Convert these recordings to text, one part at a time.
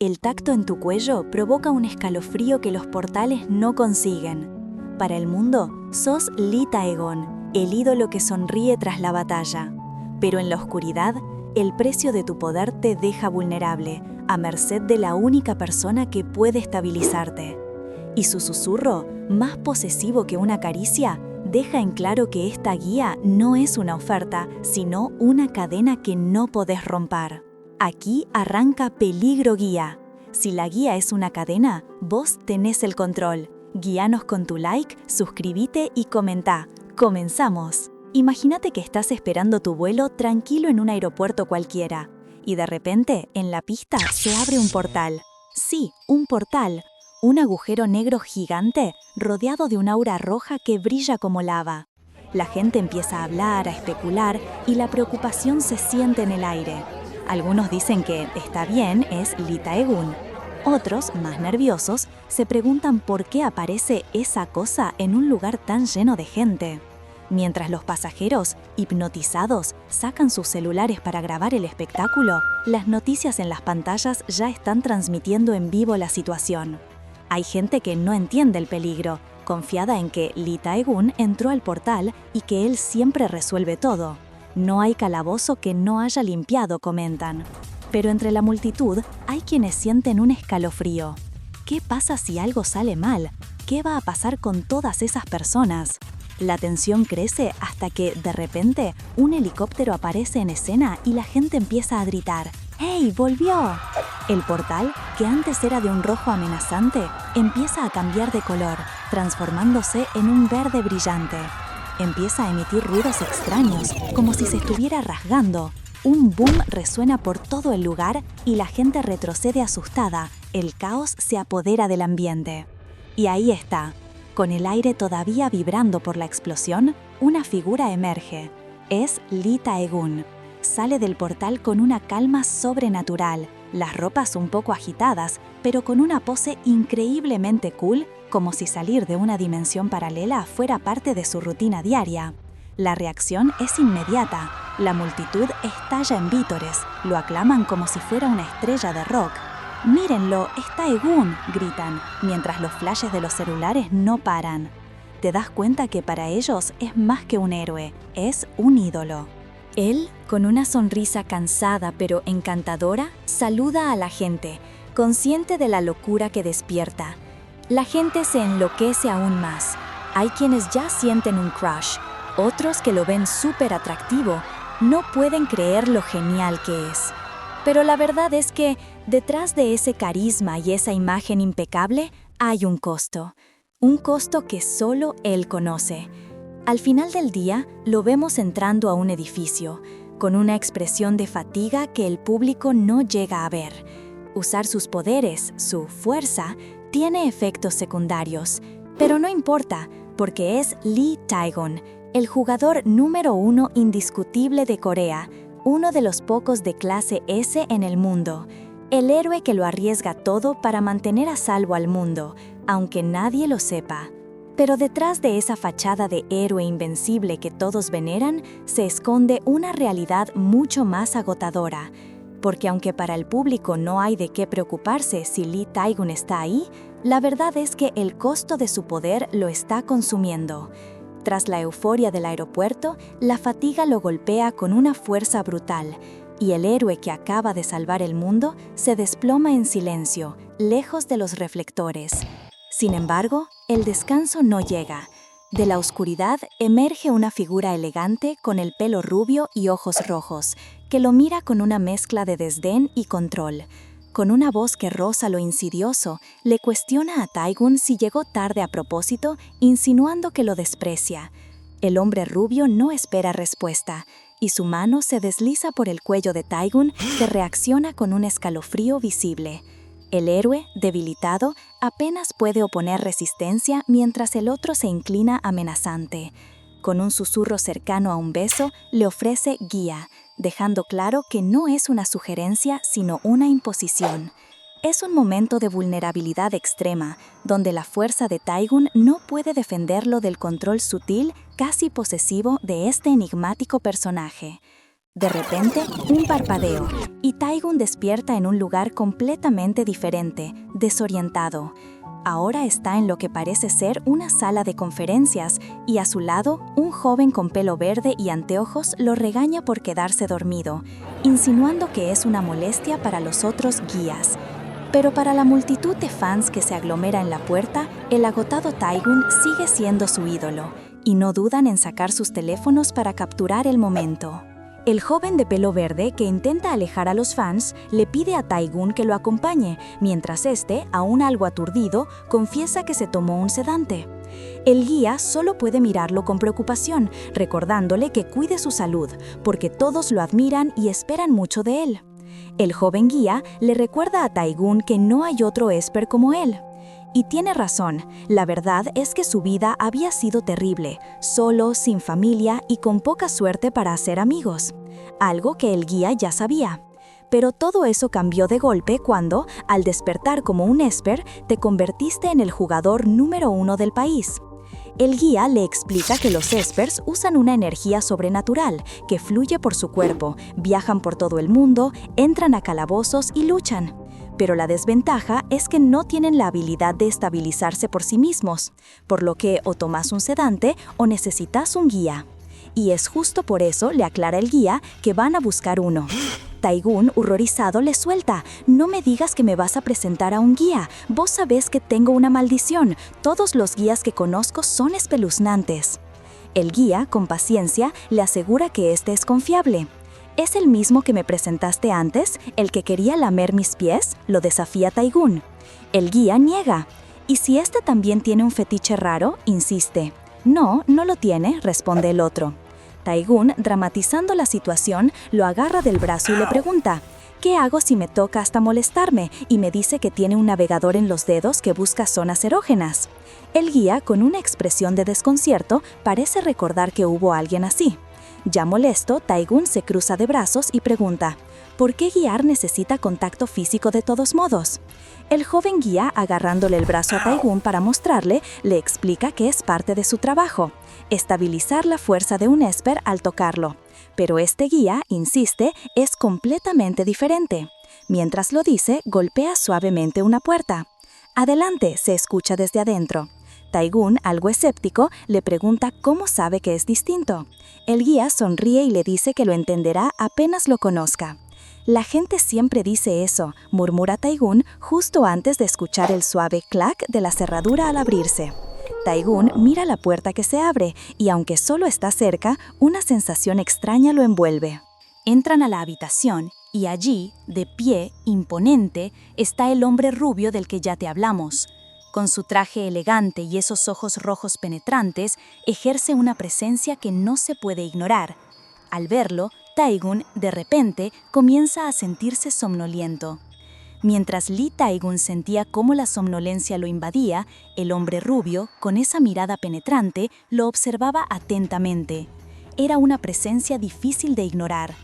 El tacto en tu cuello provoca un escalofrío que los portales no consiguen. Para el mundo, sos Lee Taegon, el ídolo que sonríe tras la batalla. Pero en la oscuridad, el precio de tu poder te deja vulnerable, a merced de la única persona que puede estabilizarte. Y su susurro, más posesivo que una caricia, deja en claro que esta guía no es una oferta, sino una cadena que no podés romper. Aquí arranca Peligro Guía. Si la guía es una cadena, vos tenés el control. Guíanos con tu like, suscríbete y comentá. ¡Comenzamos! Imagínate que estás esperando tu vuelo tranquilo en un aeropuerto cualquiera. Y de repente, en la pista, se abre un portal. Sí, un portal. Un agujero negro gigante rodeado de un aura roja que brilla como lava. La gente empieza a hablar, a especular, y la preocupación se siente en el aire. Algunos dicen que está bien, es Lee Taegun. Otros, más nerviosos, se preguntan por qué aparece esa cosa en un lugar tan lleno de gente. Mientras los pasajeros, hipnotizados, sacan sus celulares para grabar el espectáculo, las noticias en las pantallas ya están transmitiendo en vivo la situación. Hay gente que no entiende el peligro, confiada en que Lee Taegun entró al portal y que él siempre resuelve todo. No hay calabozo que no haya limpiado, comentan. Pero entre la multitud hay quienes sienten un escalofrío. ¿Qué pasa si algo sale mal? ¿Qué va a pasar con todas esas personas? La tensión crece hasta que, de repente, un helicóptero aparece en escena y la gente empieza a gritar: ¡Hey, volvió! El portal, que antes era de un rojo amenazante, empieza a cambiar de color, transformándose en un verde brillante. Empieza a emitir ruidos extraños, como si se estuviera rasgando. Un boom resuena por todo el lugar y la gente retrocede asustada. El caos se apodera del ambiente. Y ahí está. Con el aire todavía vibrando por la explosión, una figura emerge. Es Lee Taegun. Sale del portal con una calma sobrenatural, las ropas un poco agitadas, pero con una pose increíblemente cool, como si salir de una dimensión paralela fuera parte de su rutina diaria. La reacción es inmediata. La multitud estalla en vítores, lo aclaman como si fuera una estrella de rock. ¡Mírenlo, es Taegun!, gritan, mientras los flashes de los celulares no paran. Te das cuenta que para ellos es más que un héroe, es un ídolo. Él, con una sonrisa cansada pero encantadora, saluda a la gente, consciente de la locura que despierta. La gente se enloquece aún más. Hay quienes ya sienten un crush, otros que lo ven súper atractivo, no pueden creer lo genial que es. Pero la verdad es que, detrás de ese carisma y esa imagen impecable, hay un costo que solo él conoce. Al final del día, lo vemos entrando a un edificio, con una expresión de fatiga que el público no llega a ver. Usar sus poderes, su fuerza, tiene efectos secundarios, pero no importa, porque es Lee Taegun, el jugador número 1 indiscutible de Corea, uno de los pocos de clase S en el mundo, el héroe que lo arriesga todo para mantener a salvo al mundo, aunque nadie lo sepa. Pero detrás de esa fachada de héroe invencible que todos veneran, se esconde una realidad mucho más agotadora. Porque aunque para el público no hay de qué preocuparse si Lee Taegun está ahí, la verdad es que el costo de su poder lo está consumiendo. Tras la euforia del aeropuerto, la fatiga lo golpea con una fuerza brutal, y el héroe que acaba de salvar el mundo se desploma en silencio, lejos de los reflectores. Sin embargo, el descanso no llega. De la oscuridad emerge una figura elegante con el pelo rubio y ojos rojos, que lo mira con una mezcla de desdén y control. Con una voz que roza lo insidioso, le cuestiona a Taegun si llegó tarde a propósito, insinuando que lo desprecia. El hombre rubio no espera respuesta, y su mano se desliza por el cuello de Taegun, que reacciona con un escalofrío visible. El héroe, debilitado, apenas puede oponer resistencia mientras el otro se inclina amenazante. Con un susurro cercano a un beso, le ofrece guía, dejando claro que no es una sugerencia sino una imposición. Es un momento de vulnerabilidad extrema, donde la fuerza de Taegun no puede defenderlo del control sutil, casi posesivo de este enigmático personaje. De repente, un parpadeo, y Tae-gun despierta en un lugar completamente diferente, desorientado. Ahora está en lo que parece ser una sala de conferencias, y a su lado, un joven con pelo verde y anteojos lo regaña por quedarse dormido, insinuando que es una molestia para los otros guías. Pero para la multitud de fans que se aglomera en la puerta, el agotado Tae-gun sigue siendo su ídolo, y no dudan en sacar sus teléfonos para capturar el momento. El joven de pelo verde, que intenta alejar a los fans, le pide a Tae-gun que lo acompañe, mientras este, aún algo aturdido, confiesa que se tomó un sedante. El guía solo puede mirarlo con preocupación, recordándole que cuide su salud, porque todos lo admiran y esperan mucho de él. El joven guía le recuerda a Tae-gun que no hay otro esper como él. Y tiene razón, la verdad es que su vida había sido terrible, solo, sin familia y con poca suerte para hacer amigos. Algo que el guía ya sabía. Pero todo eso cambió de golpe cuando, al despertar como un esper, te convertiste en el jugador número 1 del país. El guía le explica que los espers usan una energía sobrenatural que fluye por su cuerpo, viajan por todo el mundo, entran a calabozos y luchan. Pero la desventaja es que no tienen la habilidad de estabilizarse por sí mismos, por lo que o tomas un sedante o necesitas un guía. Y es justo por eso, le aclara el guía, que van a buscar uno. Tae-gun, horrorizado, le suelta: «No me digas que me vas a presentar a un guía. Vos sabés que tengo una maldición. Todos los guías que conozco son espeluznantes». El guía, con paciencia, le asegura que este es confiable. «¿Es el mismo que me presentaste antes, el que quería lamer mis pies?», lo desafía Tae-gun. El guía niega. «¿Y si este también tiene un fetiche raro?», insiste. «No, no lo tiene», responde el otro. Tae-gun, dramatizando la situación, lo agarra del brazo y le pregunta: «¿Qué hago si me toca hasta molestarme y me dice que tiene un navegador en los dedos que busca zonas erógenas?». El guía, con una expresión de desconcierto, parece recordar que hubo alguien así. Ya molesto, Tae-gun se cruza de brazos y pregunta: «¿Por qué guiar necesita contacto físico de todos modos?». El joven guía, agarrándole el brazo a Tae-gun para mostrarle, le explica que es parte de su trabajo: estabilizar la fuerza de un esper al tocarlo. Pero este guía, insiste, es completamente diferente. Mientras lo dice, golpea suavemente una puerta. «Adelante», se escucha desde adentro. Tae-gun, algo escéptico, le pregunta cómo sabe que es distinto. El guía sonríe y le dice que lo entenderá apenas lo conozca. «La gente siempre dice eso», murmura Tae-gun justo antes de escuchar el suave clac de la cerradura al abrirse. Tae-gun mira la puerta que se abre y, aunque solo está cerca, una sensación extraña lo envuelve. Entran a la habitación y allí, de pie, imponente, está el hombre rubio del que ya te hablamos. Con su traje elegante y esos ojos rojos penetrantes, ejerce una presencia que no se puede ignorar. Al verlo, Tae-gun, de repente, comienza a sentirse somnoliento. Mientras Lee Tae-gun sentía cómo la somnolencia lo invadía, el hombre rubio, con esa mirada penetrante, lo observaba atentamente. Era una presencia difícil de ignorar.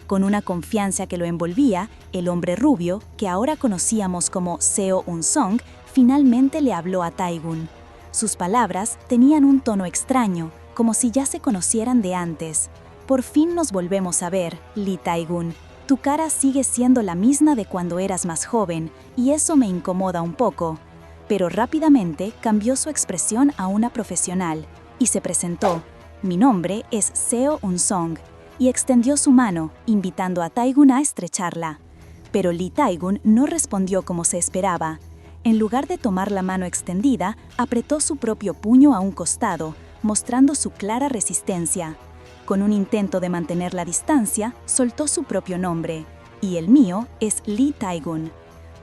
Con una confianza que lo envolvía, el hombre rubio, que ahora conocíamos como Seo Un-song, finalmente le habló a Tae-gun. Sus palabras tenían un tono extraño, como si ya se conocieran de antes. «Por fin nos volvemos a ver, Lee Tae-gun. Tu cara sigue siendo la misma de cuando eras más joven, y eso me incomoda un poco». Pero rápidamente cambió su expresión a una profesional, y se presentó: «Mi nombre es Seo Un-song», y extendió su mano, invitando a Tae-gun a estrecharla. Pero Lee Tae-gun no respondió como se esperaba. En lugar de tomar la mano extendida, apretó su propio puño a un costado, mostrando su clara resistencia. Con un intento de mantener la distancia, soltó su propio nombre: «Y el mío es Lee Tae-gun».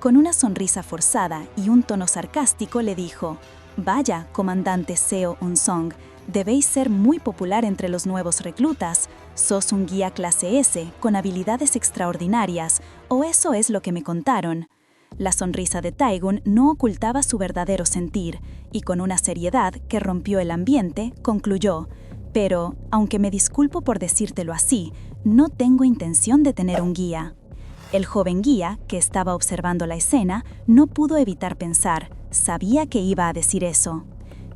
Con una sonrisa forzada y un tono sarcástico le dijo: «Vaya, comandante Seo Un-song, debéis ser muy popular entre los nuevos reclutas. Sos un guía clase S, con habilidades extraordinarias, o eso es lo que me contaron». La sonrisa de Tae-gun no ocultaba su verdadero sentir, y con una seriedad que rompió el ambiente, concluyó: «Pero, aunque me disculpo por decírtelo así, no tengo intención de tener un guía». El joven guía, que estaba observando la escena, no pudo evitar pensar: sabía que iba a decir eso.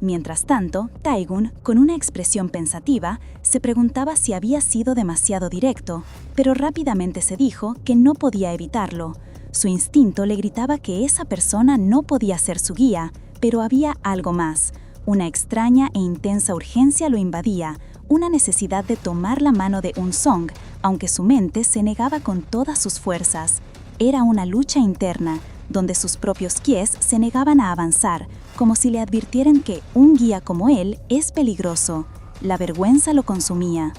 Mientras tanto, Taegun, con una expresión pensativa, se preguntaba si había sido demasiado directo, pero rápidamente se dijo que no podía evitarlo. Su instinto le gritaba que esa persona no podía ser su guía, pero había algo más. Una extraña e intensa urgencia lo invadía, una necesidad de tomar la mano de Eun-sung, aunque su mente se negaba con todas sus fuerzas. Era una lucha interna, donde sus propios kies se negaban a avanzar, como si le advirtieran que un guía como él es peligroso. La vergüenza lo consumía.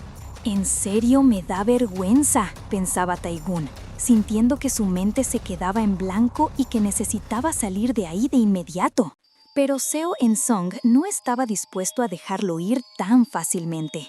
«¿En serio me da vergüenza?», pensaba Taegun, sintiendo que su mente se quedaba en blanco y que necesitaba salir de ahí de inmediato. Pero Seo En-sung no estaba dispuesto a dejarlo ir tan fácilmente.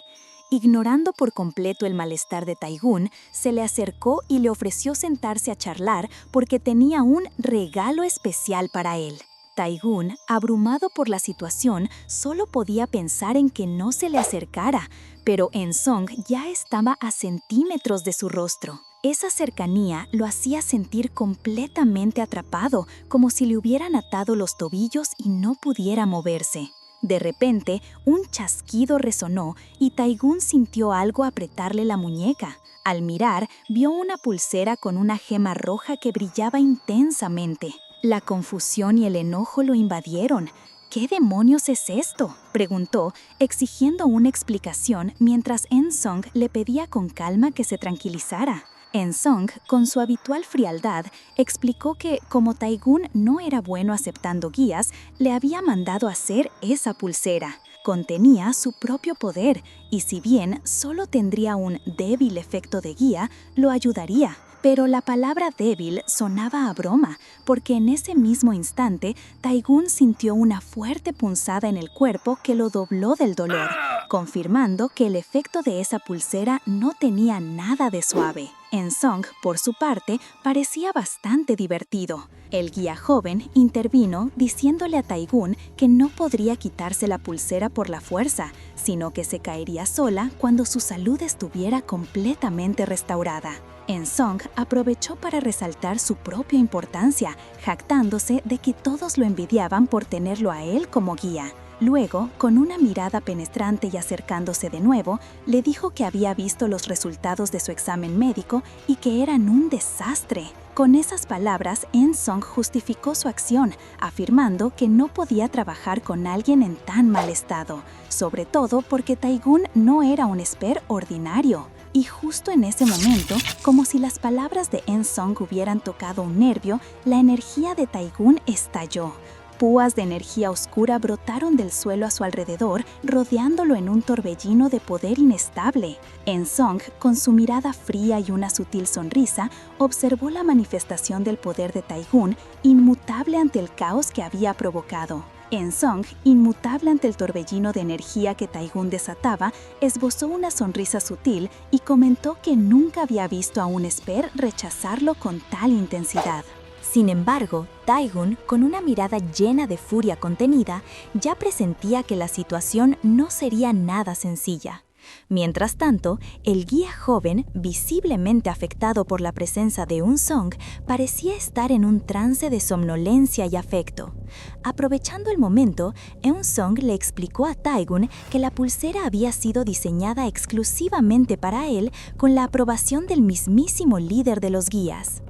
Ignorando por completo el malestar de Taegun, se le acercó y le ofreció sentarse a charlar porque tenía un regalo especial para él. Taegun, abrumado por la situación, solo podía pensar en que no se le acercara, pero En-sung ya estaba a centímetros de su rostro. Esa cercanía lo hacía sentir completamente atrapado, como si le hubieran atado los tobillos y no pudiera moverse. De repente, un chasquido resonó y Taegun sintió algo apretarle la muñeca. Al mirar, vio una pulsera con una gema roja que brillaba intensamente. La confusión y el enojo lo invadieron. «¿Qué demonios es esto?», preguntó, exigiendo una explicación mientras En-sung le pedía con calma que se tranquilizara. En-sung, con su habitual frialdad, explicó que, como Taegun no era bueno aceptando guías, le había mandado hacer esa pulsera. Contenía su propio poder, y si bien solo tendría un débil efecto de guía, lo ayudaría. Pero la palabra débil sonaba a broma, porque en ese mismo instante, Taegun sintió una fuerte punzada en el cuerpo que lo dobló del dolor, confirmando que el efecto de esa pulsera no tenía nada de suave. En-sung, por su parte, parecía bastante divertido. El guía joven intervino diciéndole a Taegun que no podría quitarse la pulsera por la fuerza, sino que se caería sola cuando su salud estuviera completamente restaurada. En-sung aprovechó para resaltar su propia importancia, jactándose de que todos lo envidiaban por tenerlo a él como guía. Luego, con una mirada penetrante y acercándose de nuevo, le dijo que había visto los resultados de su examen médico y que eran un desastre. Con esas palabras, En-sung justificó su acción, afirmando que no podía trabajar con alguien en tan mal estado, sobre todo porque Taegun no era un esper ordinario. Y justo en ese momento, como si las palabras de En-sung hubieran tocado un nervio, la energía de Taegun estalló. Púas de energía oscura brotaron del suelo a su alrededor, rodeándolo en un torbellino de poder inestable. En-sung, con su mirada fría y una sutil sonrisa, observó la manifestación del poder de Taegun, inmutable ante el caos que había provocado. En-sung, inmutable ante el torbellino de energía que Taegun desataba, esbozó una sonrisa sutil y comentó que nunca había visto a un esper rechazarlo con tal intensidad. Sin embargo, Taegun, con una mirada llena de furia contenida, ya presentía que la situación no sería nada sencilla. Mientras tanto, el guía joven, visiblemente afectado por la presencia de Eun-sung, parecía estar en un trance de somnolencia y afecto. Aprovechando el momento, Eun-sung le explicó a Taegun que la pulsera había sido diseñada exclusivamente para él con la aprobación del mismísimo líder de los guías.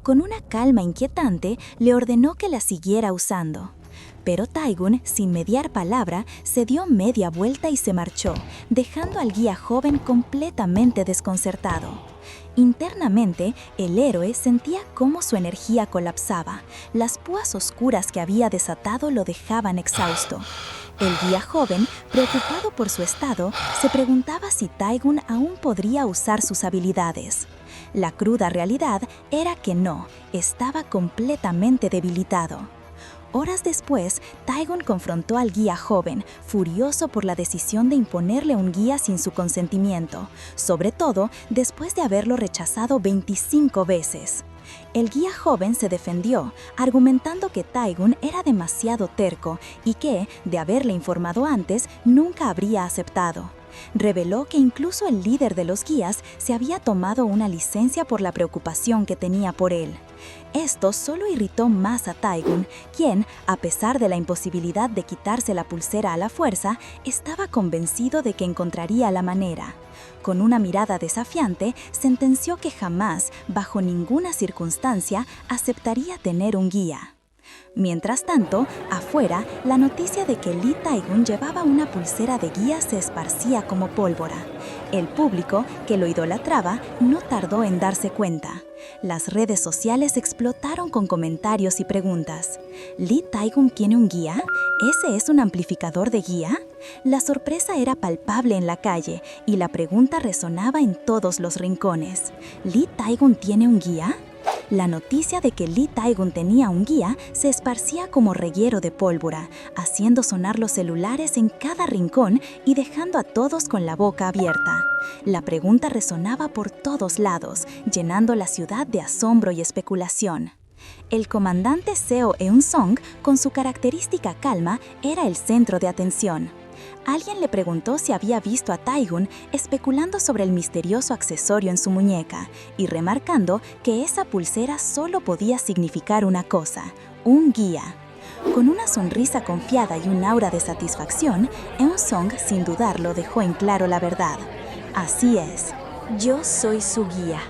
Con una calma inquietante, le ordenó que la siguiera usando. Pero Taegun, sin mediar palabra, se dio media vuelta y se marchó, dejando al guía joven completamente desconcertado. Internamente, el héroe sentía cómo su energía colapsaba. Las púas oscuras que había desatado lo dejaban exhausto. El guía joven, preocupado por su estado, se preguntaba si Taegun aún podría usar sus habilidades. La cruda realidad era que no, estaba completamente debilitado. Horas después, Taegun confrontó al guía joven, furioso por la decisión de imponerle un guía sin su consentimiento, sobre todo después de haberlo rechazado 25 veces. El guía joven se defendió, argumentando que Taegun era demasiado terco y que, de haberle informado antes, nunca habría aceptado. Reveló que incluso el líder de los guías se había tomado una licencia por la preocupación que tenía por él. Esto solo irritó más a Taegun, quien, a pesar de la imposibilidad de quitarse la pulsera a la fuerza, estaba convencido de que encontraría la manera. Con una mirada desafiante, sentenció que jamás, bajo ninguna circunstancia, aceptaría tener un guía. Mientras tanto, afuera, la noticia de que Lee Tae-gun llevaba una pulsera de guía se esparcía como pólvora. El público, que lo idolatraba, no tardó en darse cuenta. Las redes sociales explotaron con comentarios y preguntas. ¿Lee Tae-gun tiene un guía? ¿Ese es un amplificador de guía? La sorpresa era palpable en la calle y la pregunta resonaba en todos los rincones. ¿Lee Tae-gun tiene un guía? La noticia de que Lee Tae-gun tenía un guía se esparcía como reguero de pólvora, haciendo sonar los celulares en cada rincón y dejando a todos con la boca abierta. La pregunta resonaba por todos lados, llenando la ciudad de asombro y especulación. El comandante Seo Eun-song, con su característica calma, era el centro de atención. Alguien le preguntó si había visto a Tae-gun especulando sobre el misterioso accesorio en su muñeca y remarcando que esa pulsera solo podía significar una cosa: un guía. Con una sonrisa confiada y un aura de satisfacción, Eun-song sin dudarlo dejó en claro la verdad. Así es, yo soy su guía.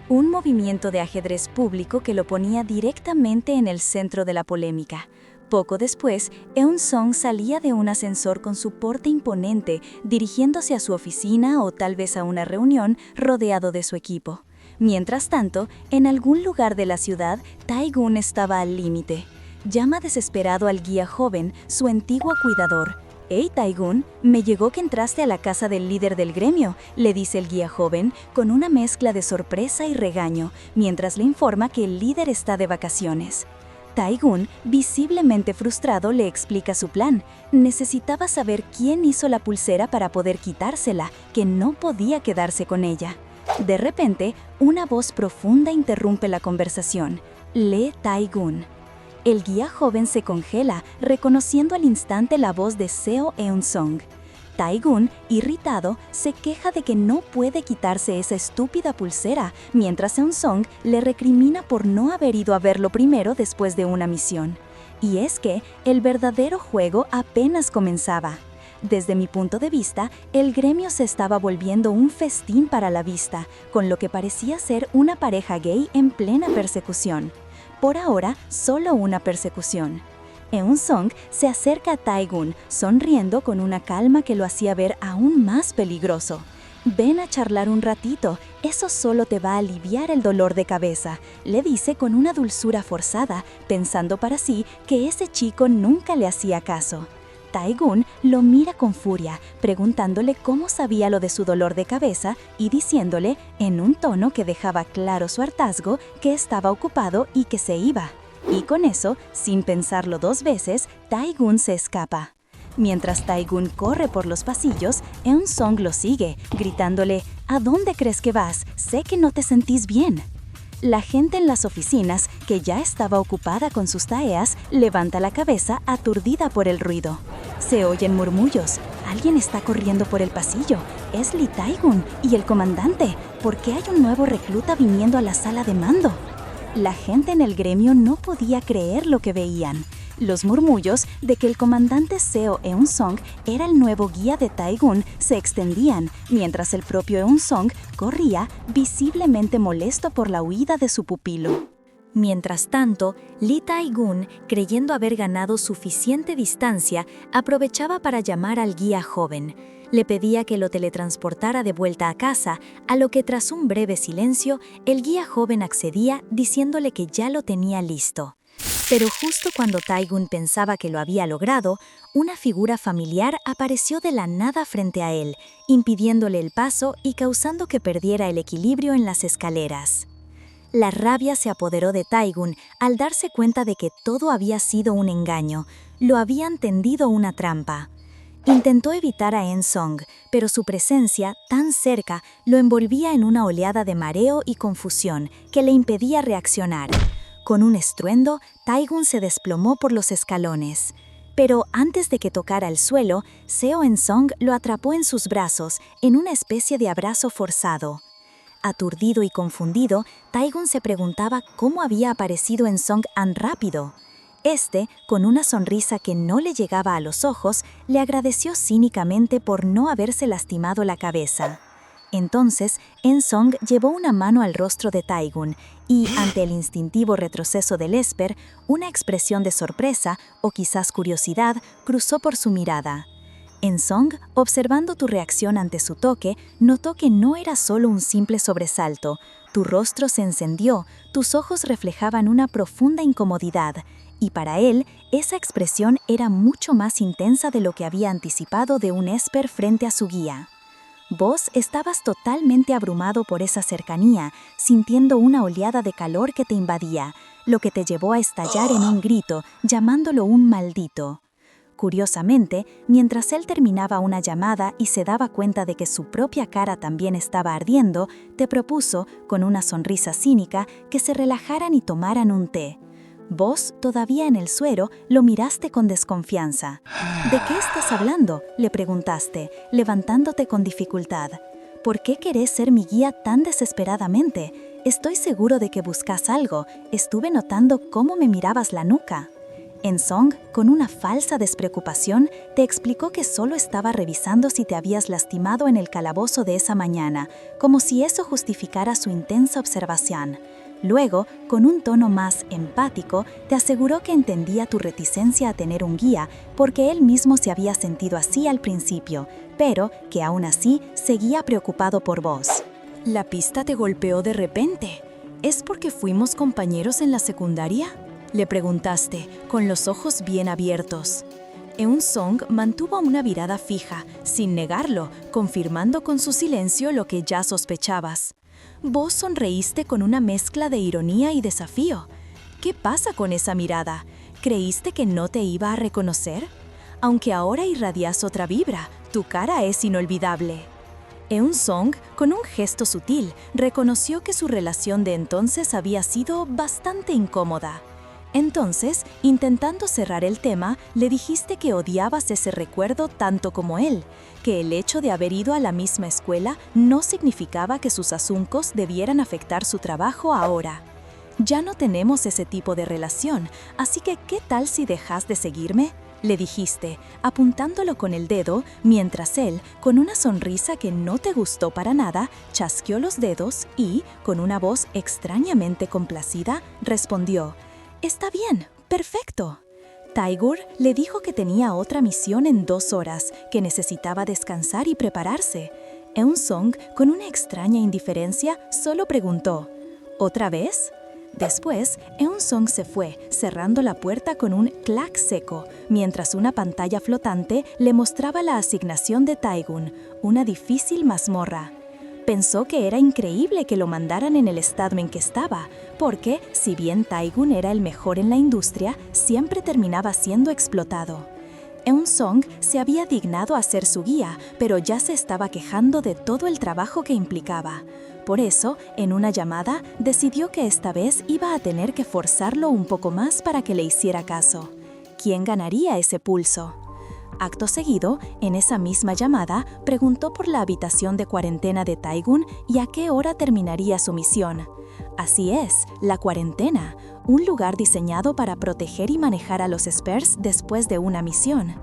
Un movimiento de ajedrez público que lo ponía directamente en el centro de la polémica. Poco después, Eun-song salía de un ascensor con su porte imponente, dirigiéndose a su oficina o tal vez a una reunión, rodeado de su equipo. Mientras tanto, en algún lugar de la ciudad, Tae-gun estaba al límite. Llama desesperado al guía joven, su antiguo cuidador. «Hey, Tae-gun, me llegó que entraste a la casa del líder del gremio», le dice el guía joven, con una mezcla de sorpresa y regaño, mientras le informa que el líder está de vacaciones. Tae-gun, visiblemente frustrado, le explica su plan. Necesitaba saber quién hizo la pulsera para poder quitársela, que no podía quedarse con ella. De repente, una voz profunda interrumpe la conversación. Lee Tae-gun. El guía joven se congela, reconociendo al instante la voz de Seo Eun-song. Tae-gun, irritado, se queja de que no puede quitarse esa estúpida pulsera, mientras Eun-song le recrimina por no haber ido a verlo primero después de una misión. Y es que el verdadero juego apenas comenzaba. Desde mi punto de vista, el gremio se estaba volviendo un festín para la vista, con lo que parecía ser una pareja gay en plena persecución. Por ahora, solo una persecución. Eun-song se acerca a Tae-gun, sonriendo con una calma que lo hacía ver aún más peligroso. «Ven a charlar un ratito, eso solo te va a aliviar el dolor de cabeza», le dice con una dulzura forzada, pensando para sí que ese chico nunca le hacía caso. Tae-gun lo mira con furia, preguntándole cómo sabía lo de su dolor de cabeza y diciéndole, en un tono que dejaba claro su hartazgo, que estaba ocupado y que se iba. Y con eso, sin pensarlo dos veces, Tae-gun se escapa. Mientras Tae-gun corre por los pasillos, Eun-song lo sigue, gritándole, «¿A dónde crees que vas? Sé que no te sentís bien». La gente en las oficinas, que ya estaba ocupada con sus tareas, levanta la cabeza aturdida por el ruido. Se oyen murmullos. Alguien está corriendo por el pasillo. Es Lee Tae-gun y el comandante. ¿Por qué hay un nuevo recluta viniendo a la sala de mando? La gente en el gremio no podía creer lo que veían. Los murmullos de que el comandante Seo Eun-song era el nuevo guía de Tae-gun se extendían, mientras el propio Eun-song corría, visiblemente molesto por la huida de su pupilo. Mientras tanto, Lee Tae-gun, creyendo haber ganado suficiente distancia, aprovechaba para llamar al guía joven. Le pedía que lo teletransportara de vuelta a casa, a lo que tras un breve silencio, el guía joven accedía diciéndole que ya lo tenía listo. Pero justo cuando Tae-gun pensaba que lo había logrado, una figura familiar apareció de la nada frente a él, impidiéndole el paso y causando que perdiera el equilibrio en las escaleras. La rabia se apoderó de Tae-gun al darse cuenta de que todo había sido un engaño, lo habían tendido una trampa. Intentó evitar a Eun-song, pero su presencia, tan cerca, lo envolvía en una oleada de mareo y confusión que le impedía reaccionar. Con un estruendo, Tae-gun se desplomó por los escalones. Pero antes de que tocara el suelo, Seo En-song lo atrapó en sus brazos, en una especie de abrazo forzado. Aturdido y confundido, Taegun se preguntaba cómo había aparecido En-song tan rápido. Con una sonrisa que no le llegaba a los ojos, le agradeció cínicamente por no haberse lastimado la cabeza. Entonces, En-song llevó una mano al rostro de Taegun y, ante el instintivo retroceso del Esper, una expresión de sorpresa o quizás curiosidad cruzó por su mirada. En-song, observando tu reacción ante su toque, notó que no era solo un simple sobresalto. Tu rostro se encendió, tus ojos reflejaban una profunda incomodidad, y para él, esa expresión era mucho más intensa de lo que había anticipado de un Esper frente a su guía. Vos estabas totalmente abrumado por esa cercanía, sintiendo una oleada de calor que te invadía, lo que te llevó a estallar en un grito, llamándolo un maldito. Curiosamente, mientras él terminaba una llamada y se daba cuenta de que su propia cara también estaba ardiendo, te propuso, con una sonrisa cínica, que se relajaran y tomaran un té. Vos, todavía en el suero, lo miraste con desconfianza. ¿De qué estás hablando?, le preguntaste, levantándote con dificultad. ¿Por qué querés ser mi guía tan desesperadamente? Estoy seguro de que buscas algo. Estuve notando cómo me mirabas la nuca. En-song, con una falsa despreocupación, te explicó que solo estaba revisando si te habías lastimado en el calabozo de esa mañana, como si eso justificara su intensa observación. Luego, con un tono más empático, te aseguró que entendía tu reticencia a tener un guía, porque él mismo se había sentido así al principio, pero que aún así seguía preocupado por vos. La pista te golpeó de repente. ¿Es porque fuimos compañeros en la secundaria?, le preguntaste, con los ojos bien abiertos. En-song mantuvo una mirada fija, sin negarlo, confirmando con su silencio lo que ya sospechabas. Vos sonreíste con una mezcla de ironía y desafío. ¿Qué pasa con esa mirada? ¿Creíste que no te iba a reconocer? Aunque ahora irradias otra vibra, tu cara es inolvidable. En-song, con un gesto sutil, reconoció que su relación de entonces había sido bastante incómoda. Entonces, intentando cerrar el tema, le dijiste que odiabas ese recuerdo tanto como él, que el hecho de haber ido a la misma escuela no significaba que sus asuntos debieran afectar su trabajo ahora. Ya no tenemos ese tipo de relación, así que ¿qué tal si dejas de seguirme?, le dijiste, apuntándolo con el dedo, mientras él, con una sonrisa que no te gustó para nada, chasqueó los dedos y, con una voz extrañamente complacida, respondió: «Está bien, perfecto». Taegun le dijo que tenía otra misión en 2 horas, que necesitaba descansar y prepararse. En-song, con una extraña indiferencia, solo preguntó: «¿Otra vez?». Después, En-song se fue, cerrando la puerta con un clac seco, mientras una pantalla flotante le mostraba la asignación de Taegun, una difícil mazmorra. Pensó que era increíble que lo mandaran en el estado en que estaba, porque, si bien Taegun era el mejor en la industria, siempre terminaba siendo explotado. En-song se había dignado a ser su guía, pero ya se estaba quejando de todo el trabajo que implicaba. Por eso, en una llamada, decidió que esta vez iba a tener que forzarlo un poco más para que le hiciera caso. ¿Quién ganaría ese pulso? Acto seguido, en esa misma llamada, preguntó por la habitación de cuarentena de Taegun y a qué hora terminaría su misión. Así es, la cuarentena, un lugar diseñado para proteger y manejar a los Spurs después de una misión.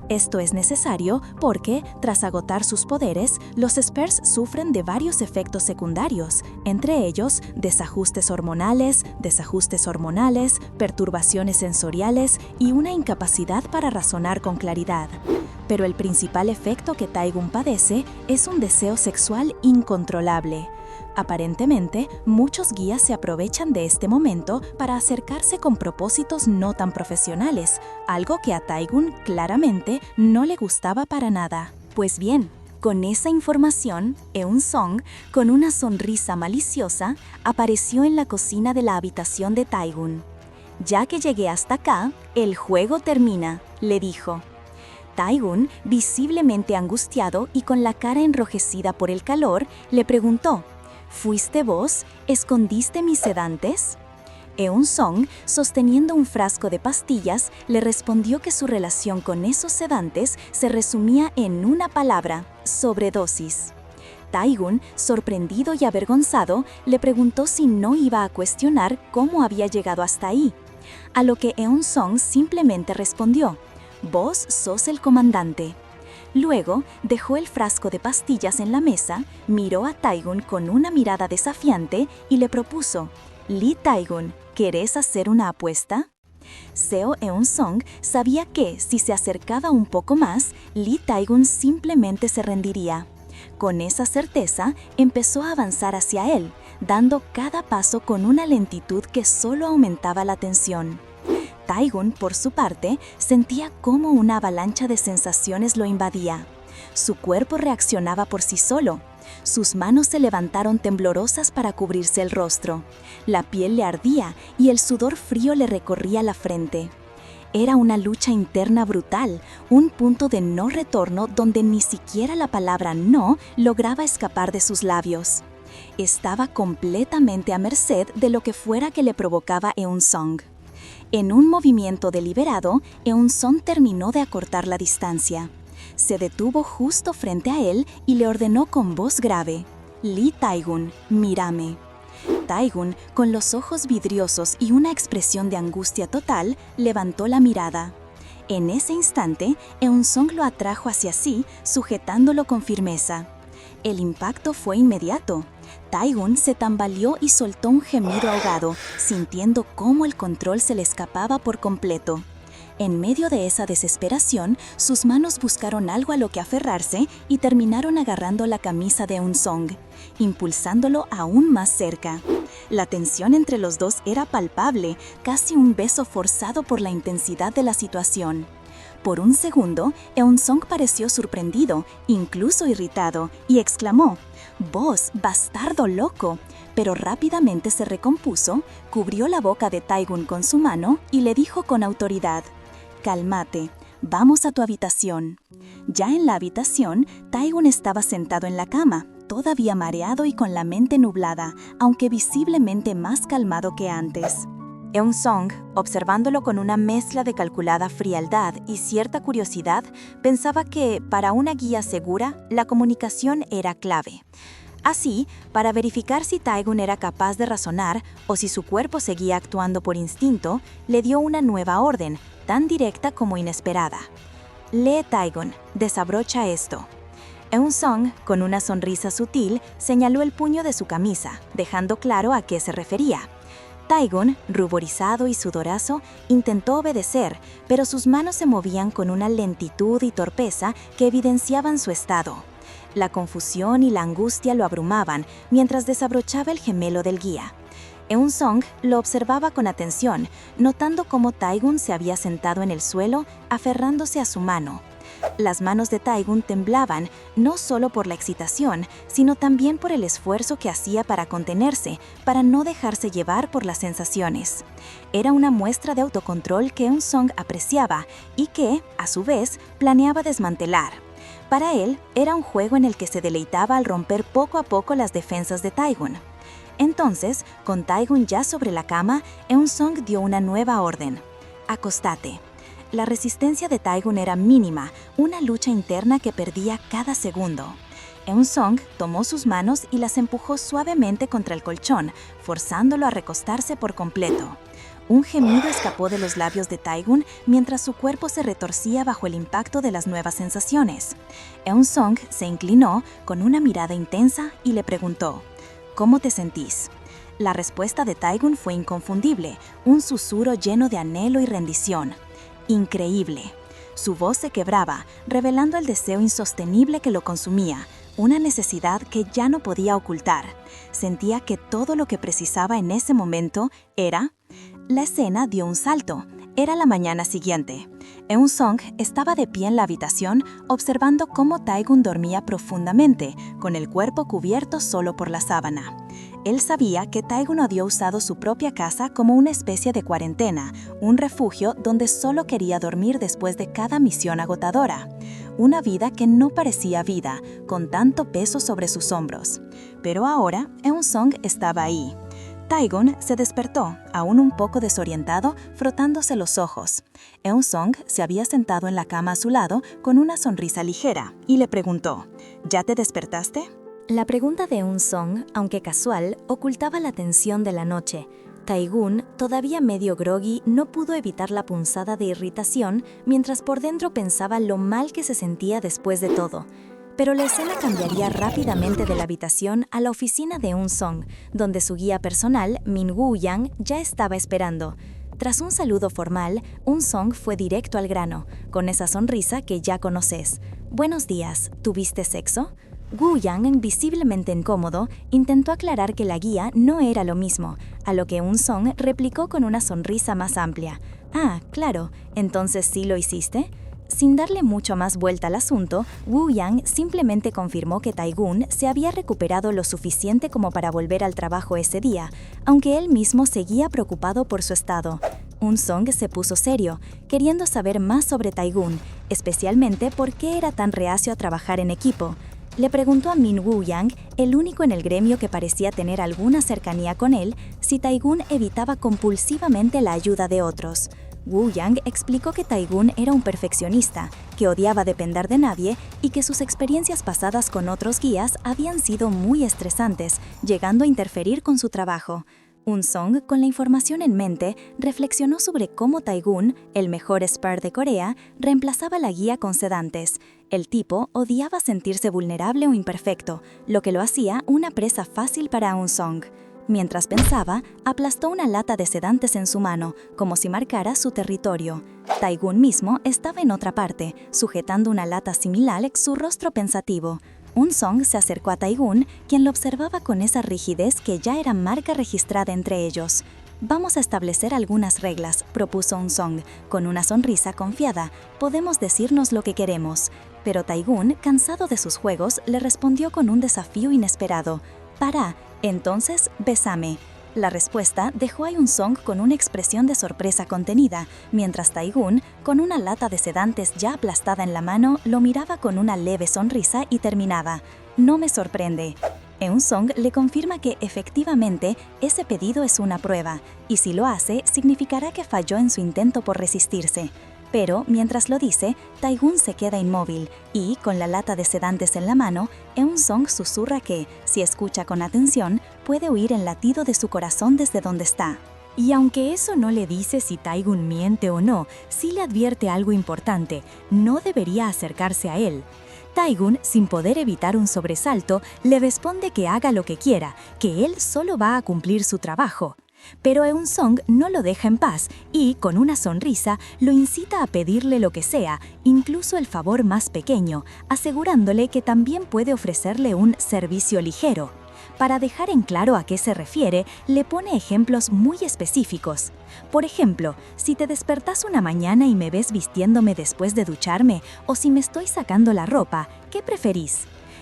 Esto es necesario porque, tras agotar sus poderes, los Spurs sufren de varios efectos secundarios, entre ellos desajustes hormonales, perturbaciones sensoriales y una incapacidad para razonar con claridad. Pero el principal efecto que Taegun padece es un deseo sexual incontrolable. Aparentemente, muchos guías se aprovechan de este momento para acercarse con propósitos no tan profesionales, algo que a Taegun claramente no le gustaba para nada. Pues bien, con esa información, En-song, con una sonrisa maliciosa, apareció en la cocina de la habitación de Taegun. «Ya que llegué hasta acá, el juego termina», le dijo. Taegun, visiblemente angustiado y con la cara enrojecida por el calor, le preguntó: «¿Fuiste vos? ¿Escondiste mis sedantes?». Eun-song, sosteniendo un frasco de pastillas, le respondió que su relación con esos sedantes se resumía en una palabra: sobredosis. Tae-gun, sorprendido y avergonzado, le preguntó si no iba a cuestionar cómo había llegado hasta ahí, a lo que Eun-song simplemente respondió: «Vos sos el comandante». Luego, dejó el frasco de pastillas en la mesa, miró a Tae-gun con una mirada desafiante y le propuso: «Lee Tae-gun, ¿querés hacer una apuesta?». Seo Eun-song sabía que, si se acercaba un poco más, Lee Tae-gun simplemente se rendiría. Con esa certeza, empezó a avanzar hacia él, dando cada paso con una lentitud que solo aumentaba la tensión. Tae-gun, por su parte, sentía cómo una avalancha de sensaciones lo invadía. Su cuerpo reaccionaba por sí solo. Sus manos se levantaron temblorosas para cubrirse el rostro. La piel le ardía y el sudor frío le recorría la frente. Era una lucha interna brutal, un punto de no retorno donde ni siquiera la palabra no lograba escapar de sus labios. Estaba completamente a merced de lo que fuera que le provocaba Eun-song. En un movimiento deliberado, Eun-song terminó de acortar la distancia. Se detuvo justo frente a él y le ordenó con voz grave: «Lee Tae-gun, mírame». Tae-gun, con los ojos vidriosos y una expresión de angustia total, levantó la mirada. En ese instante, Eun-song lo atrajo hacia sí, sujetándolo con firmeza. El impacto fue inmediato. Tae-gun se tambaleó y soltó un gemido ahogado, sintiendo cómo el control se le escapaba por completo. En medio de esa desesperación, sus manos buscaron algo a lo que aferrarse y terminaron agarrando la camisa de Eun-song, impulsándolo aún más cerca. La tensión entre los dos era palpable, casi un beso forzado por la intensidad de la situación. Por un segundo, Eun-song pareció sorprendido, incluso irritado, y exclamó: «¡Vos, bastardo loco!». Pero rápidamente se recompuso, cubrió la boca de Tae-gun con su mano y le dijo con autoridad: «Cálmate, vamos a tu habitación». Ya en la habitación, Tae-gun estaba sentado en la cama, todavía mareado y con la mente nublada, aunque visiblemente más calmado que antes. Eun-song, observándolo con una mezcla de calculada frialdad y cierta curiosidad, pensaba que, para una guía segura, la comunicación era clave. Así, para verificar si Tae-gun era capaz de razonar o si su cuerpo seguía actuando por instinto, le dio una nueva orden, tan directa como inesperada: «Lee Tae-gun, desabrocha esto». Eun-song, con una sonrisa sutil, señaló el puño de su camisa, dejando claro a qué se refería. Tae-gun, ruborizado y sudorazo, intentó obedecer, pero sus manos se movían con una lentitud y torpeza que evidenciaban su estado. La confusión y la angustia lo abrumaban mientras desabrochaba el gemelo del guía. Eun-song lo observaba con atención, notando cómo Tae-gun se había sentado en el suelo, aferrándose a su mano. Las manos de Tae-gun temblaban, no solo por la excitación, sino también por el esfuerzo que hacía para contenerse, para no dejarse llevar por las sensaciones. Era una muestra de autocontrol que Eun-song apreciaba y que, a su vez, planeaba desmantelar. Para él, era un juego en el que se deleitaba al romper poco a poco las defensas de Tae-gun. Entonces, con Tae-gun ya sobre la cama, Eun-song dio una nueva orden: «Acostate». La resistencia de Tae-gun era mínima, una lucha interna que perdía cada segundo. Eun-song tomó sus manos y las empujó suavemente contra el colchón, forzándolo a recostarse por completo. Un gemido escapó de los labios de Tae-gun mientras su cuerpo se retorcía bajo el impacto de las nuevas sensaciones. Eun-song se inclinó con una mirada intensa y le preguntó: «¿Cómo te sentís?». La respuesta de Tae-gun fue inconfundible, un susurro lleno de anhelo y rendición: «Increíble». Su voz se quebraba, revelando el deseo insostenible que lo consumía, una necesidad que ya no podía ocultar. Sentía que todo lo que precisaba en ese momento era... La escena dio un salto. Era la mañana siguiente. Eun-song estaba de pie en la habitación, observando cómo Tae-gun dormía profundamente, con el cuerpo cubierto solo por la sábana. Él sabía que Tae-gun había usado su propia casa como una especie de cuarentena, un refugio donde solo quería dormir después de cada misión agotadora. Una vida que no parecía vida, con tanto peso sobre sus hombros. Pero ahora, Eun-song estaba ahí. Taegun se despertó, aún un poco desorientado, frotándose los ojos. Eun-sung se había sentado en la cama a su lado con una sonrisa ligera y le preguntó, ¿ya te despertaste? La pregunta de Eun-sung, aunque casual, ocultaba la tensión de la noche. Taegun, todavía medio groggy, no pudo evitar la punzada de irritación mientras por dentro pensaba lo mal que se sentía después de todo. Pero la escena cambiaría rápidamente de la habitación a la oficina de Eun-sung, donde su guía personal, Min Woo-yang, ya estaba esperando. Tras un saludo formal, Eun-sung fue directo al grano, con esa sonrisa que ya conoces. «Buenos días, ¿tuviste sexo?» Woo-yang, visiblemente incómodo, intentó aclarar que la guía no era lo mismo, a lo que Eun-sung replicó con una sonrisa más amplia. «Ah, claro, ¿entonces sí lo hiciste?» Sin darle mucho más vuelta al asunto, Woo-yang simplemente confirmó que Taegun se había recuperado lo suficiente como para volver al trabajo ese día, aunque él mismo seguía preocupado por su estado. Eun-sung se puso serio, queriendo saber más sobre Taegun, especialmente por qué era tan reacio a trabajar en equipo. Le preguntó a Min Woo-yang, el único en el gremio que parecía tener alguna cercanía con él, si Taegun evitaba compulsivamente la ayuda de otros. Woo-yang explicó que Taegun era un perfeccionista, que odiaba depender de nadie y que sus experiencias pasadas con otros guías habían sido muy estresantes, llegando a interferir con su trabajo. Eun-sung, con la información en mente, reflexionó sobre cómo Taegun, el mejor spar de Corea, reemplazaba la guía con sedantes. El tipo odiaba sentirse vulnerable o imperfecto, lo que lo hacía una presa fácil para Eun-sung. Mientras pensaba, aplastó una lata de sedantes en su mano, como si marcara su territorio. Taegun mismo estaba en otra parte, sujetando una lata similar, su rostro pensativo. Eun-sung se acercó a Taegun, quien lo observaba con esa rigidez que ya era marca registrada entre ellos. «Vamos a establecer algunas reglas», propuso Eun-sung, con una sonrisa confiada. «Podemos decirnos lo que queremos». Pero Taegun, cansado de sus juegos, le respondió con un desafío inesperado. «Para, entonces, bésame». La respuesta dejó a Eun-sung con una expresión de sorpresa contenida, mientras Taegun, con una lata de sedantes ya aplastada en la mano, lo miraba con una leve sonrisa y terminaba. «No me sorprende». Eun-sung le confirma que efectivamente ese pedido es una prueba, y si lo hace, significará que falló en su intento por resistirse. Pero, mientras lo dice, Taegun se queda inmóvil y, con la lata de sedantes en la mano, Eun-sung susurra que, si escucha con atención, puede oír el latido de su corazón desde donde está. Y aunque eso no le dice si Taegun miente o no, sí le advierte algo importante: no debería acercarse a él. Taegun, sin poder evitar un sobresalto, le responde que haga lo que quiera, que él solo va a cumplir su trabajo. Pero Eun-sung no lo deja en paz y, con una sonrisa, lo incita a pedirle lo que sea, incluso el favor más pequeño, asegurándole que también puede ofrecerle un servicio ligero. Para dejar en claro a qué se refiere, le pone ejemplos muy específicos. Por ejemplo, si te despertas una mañana y me ves vistiéndome después de ducharme, o si me estoy sacando la ropa, ¿qué preferís?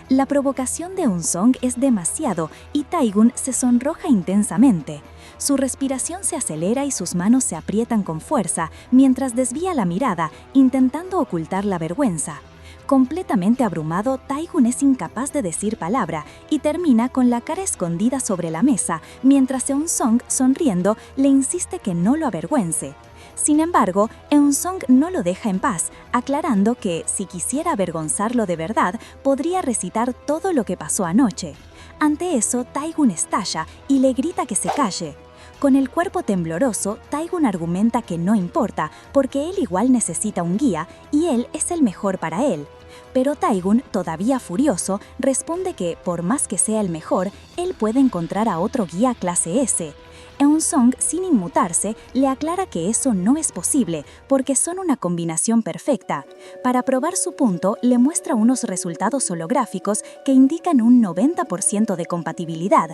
La provocación de Eun-sung es demasiado y Taegun se sonroja intensamente. Su respiración se acelera y sus manos se aprietan con fuerza mientras desvía la mirada, intentando ocultar la vergüenza. Completamente abrumado, Taegun es incapaz de decir palabra y termina con la cara escondida sobre la mesa, mientras Eun-sung, sonriendo, le insiste que no lo avergüence. Sin embargo, Eun-sung no lo deja en paz, aclarando que, si quisiera avergonzarlo de verdad, podría recitar todo lo que pasó anoche. Ante eso, Taegun estalla y le grita que se calle. Con el cuerpo tembloroso, Taegun argumenta que no importa, porque él igual necesita un guía y él es el mejor para él. Pero Taegun, todavía furioso, responde que, por más que sea el mejor, él puede encontrar a otro guía clase S. Eun-sung, sin inmutarse, le aclara que eso no es posible, porque son una combinación perfecta. Para probar su punto, le muestra unos resultados holográficos que indican un 90% de compatibilidad.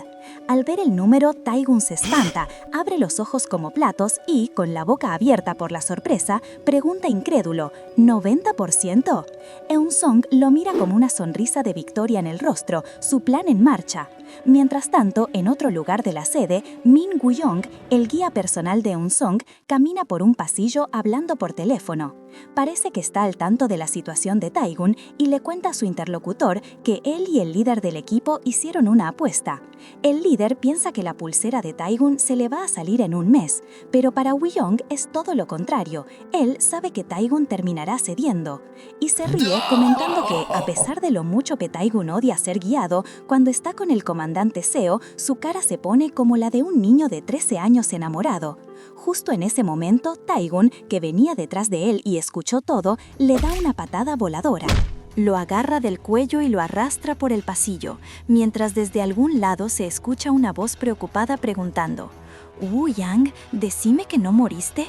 Al ver el número, Taegun se espanta, abre los ojos como platos y, con la boca abierta por la sorpresa, pregunta incrédulo: ¿90%? Eun-sung lo mira con una sonrisa de victoria en el rostro, su plan en marcha. Mientras tanto, en otro lugar de la sede, Min Woo-young, el guía personal de Eun-sung, camina por un pasillo hablando por teléfono. Parece que está al tanto de la situación de Taegun y le cuenta a su interlocutor que él y el líder del equipo hicieron una apuesta. El líder piensa que la pulsera de Taegun se le va a salir en un mes, pero para Woo-young es todo lo contrario. Él sabe que Taegun terminará cediendo. Y se ríe comentando que, a pesar de lo mucho que Taegun odia ser guiado, cuando está con el comandante Seo, su cara se pone como la de un niño de 13 años enamorado. Justo en ese momento, Taegun, que venía detrás de él y escuchó todo, le da una patada voladora. Lo agarra del cuello y lo arrastra por el pasillo, mientras desde algún lado se escucha una voz preocupada preguntando: «Woo-young, decime que no moriste».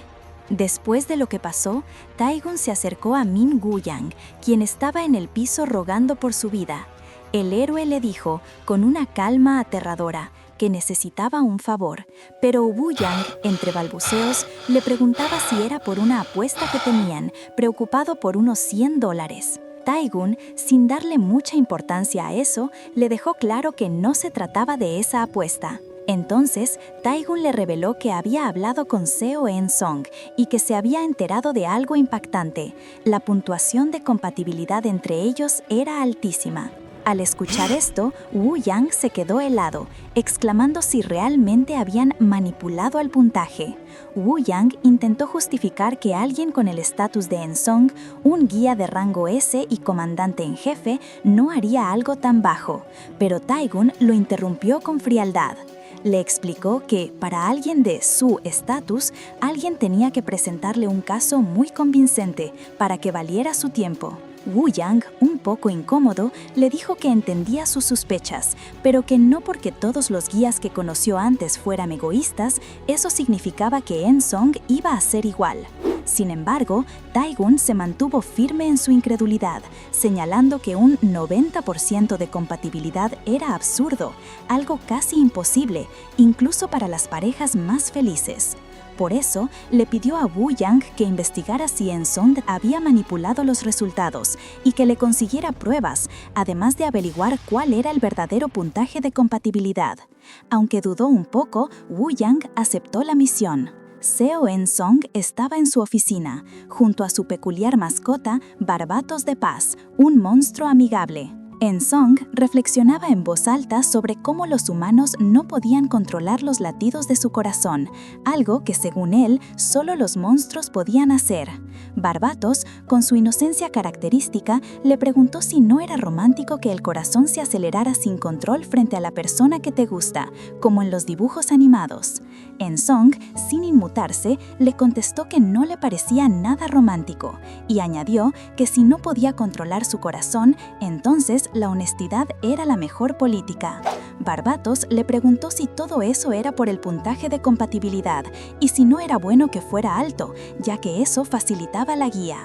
Después de lo que pasó, Taegun se acercó a Min Woo-young, quien estaba en el piso rogando por su vida. El héroe le dijo, con una calma aterradora, que necesitaba un favor, pero Woo-young, entre balbuceos, le preguntaba si era por una apuesta que tenían, preocupado por unos $100. Taegun, sin darle mucha importancia a eso, le dejó claro que no se trataba de esa apuesta. Entonces, Taegun le reveló que había hablado con Seo Eun-sung y que se había enterado de algo impactante. La puntuación de compatibilidad entre ellos era altísima. Al escuchar esto, Woo-young se quedó helado, exclamando si realmente habían manipulado el puntaje. Woo-young intentó justificar que alguien con el estatus de Eun-sung, un guía de rango S y comandante en jefe, no haría algo tan bajo, pero Taegun lo interrumpió con frialdad. Le explicó que, para alguien de su estatus, alguien tenía que presentarle un caso muy convincente para que valiera su tiempo. Woo-young, un poco incómodo, le dijo que entendía sus sospechas, pero que no porque todos los guías que conoció antes fueran egoístas, eso significaba que Eun-sung iba a ser igual. Sin embargo, Taegun se mantuvo firme en su incredulidad, señalando que un 90% de compatibilidad era absurdo, algo casi imposible, incluso para las parejas más felices. Por eso, le pidió a Woo-young que investigara si Eun-sung había manipulado los resultados y que le consiguiera pruebas, además de averiguar cuál era el verdadero puntaje de compatibilidad. Aunque dudó un poco, Woo-young aceptó la misión. Seo Eun-sung estaba en su oficina, junto a su peculiar mascota, Barbatos de Paz, un monstruo amigable. Eun-sung reflexionaba en voz alta sobre cómo los humanos no podían controlar los latidos de su corazón, algo que según él solo los monstruos podían hacer. Barbatos, con su inocencia característica, le preguntó si no era romántico que el corazón se acelerara sin control frente a la persona que te gusta, como en los dibujos animados. Eun-sung, sin inmutarse, le contestó que no le parecía nada romántico, y añadió que si no podía controlar su corazón, entonces la honestidad era la mejor política. Barbatos le preguntó si todo eso era por el puntaje de compatibilidad y si no era bueno que fuera alto, ya que eso facilitaba la guía.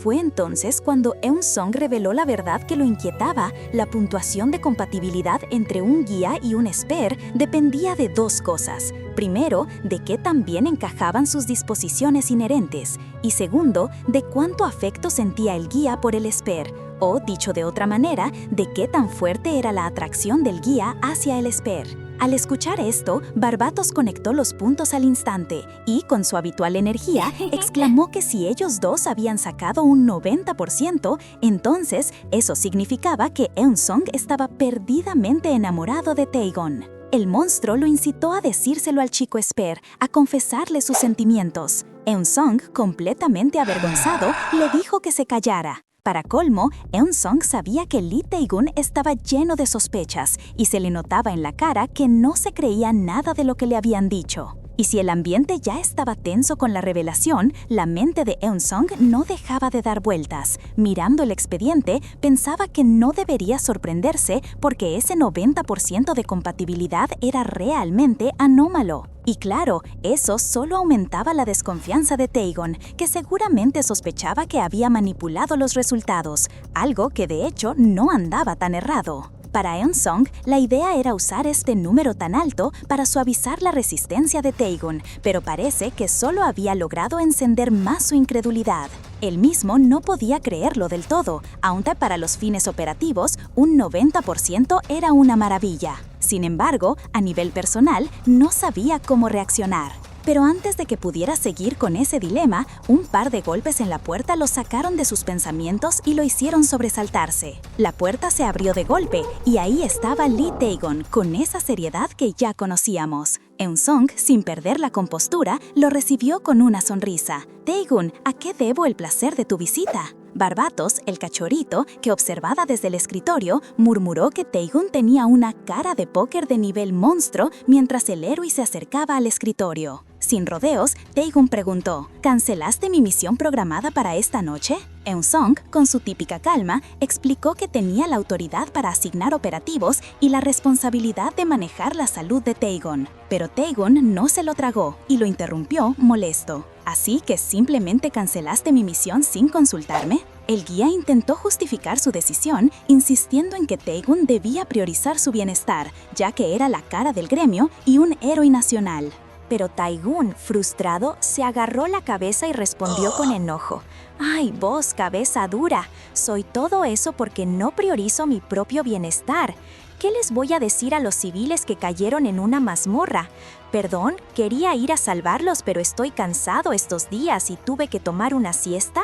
Fue entonces cuando Eun-sung reveló la verdad que lo inquietaba. La puntuación de compatibilidad entre un guía y un esper dependía de dos cosas. Primero, de qué tan bien encajaban sus disposiciones inherentes, y segundo, de cuánto afecto sentía el guía por el esper, o, dicho de otra manera, de qué tan fuerte era la atracción del guía hacia el esper. Al escuchar esto, Barbatos conectó los puntos al instante y, con su habitual energía, exclamó que si ellos dos habían sacado un 90%, entonces eso significaba que Eun-sung estaba perdidamente enamorado de Taegun. El monstruo lo incitó a decírselo al chico esper, a confesarle sus sentimientos. Eun-sung, completamente avergonzado, le dijo que se callara. Para colmo, Eun-sung sabía que Lee Taegun estaba lleno de sospechas y se le notaba en la cara que no se creía nada de lo que le habían dicho. Y si el ambiente ya estaba tenso con la revelación, la mente de Eun-sung no dejaba de dar vueltas. Mirando el expediente, pensaba que no debería sorprenderse porque ese 90% de compatibilidad era realmente anómalo. Y claro, eso solo aumentaba la desconfianza de Taegun, que seguramente sospechaba que había manipulado los resultados, algo que de hecho no andaba tan errado. Para Eun-sung, la idea era usar este número tan alto para suavizar la resistencia de Taegun, pero parece que solo había logrado encender más su incredulidad. Él mismo no podía creerlo del todo, aunque para los fines operativos, un 90% era una maravilla. Sin embargo, a nivel personal, no sabía cómo reaccionar. Pero antes de que pudiera seguir con ese dilema, un par de golpes en la puerta lo sacaron de sus pensamientos y lo hicieron sobresaltarse. La puerta se abrió de golpe y ahí estaba Lee Tae-gon con esa seriedad que ya conocíamos. Eun-sung, sin perder la compostura, lo recibió con una sonrisa. «Tae-gon, ¿a qué debo el placer de tu visita?» Barbatos, el cachorrito, que observaba desde el escritorio, murmuró que Tae-gon tenía una cara de póker de nivel monstruo mientras el héroe se acercaba al escritorio. Sin rodeos, Tae-gon preguntó, ¿cancelaste mi misión programada para esta noche? Eun-sung, con su típica calma, explicó que tenía la autoridad para asignar operativos y la responsabilidad de manejar la salud de Tae-gon. Pero Tae-gon no se lo tragó y lo interrumpió molesto. ¿Así que simplemente cancelaste mi misión sin consultarme? El guía intentó justificar su decisión, insistiendo en que Tae-gon debía priorizar su bienestar, ya que era la cara del gremio y un héroe nacional. Pero Tae-gon, frustrado, se agarró la cabeza y respondió con enojo. «Ay, vos, cabeza dura, soy todo eso porque no priorizo mi propio bienestar. ¿Qué les voy a decir a los civiles que cayeron en una mazmorra? Perdón, quería ir a salvarlos, pero estoy cansado estos días y tuve que tomar una siesta».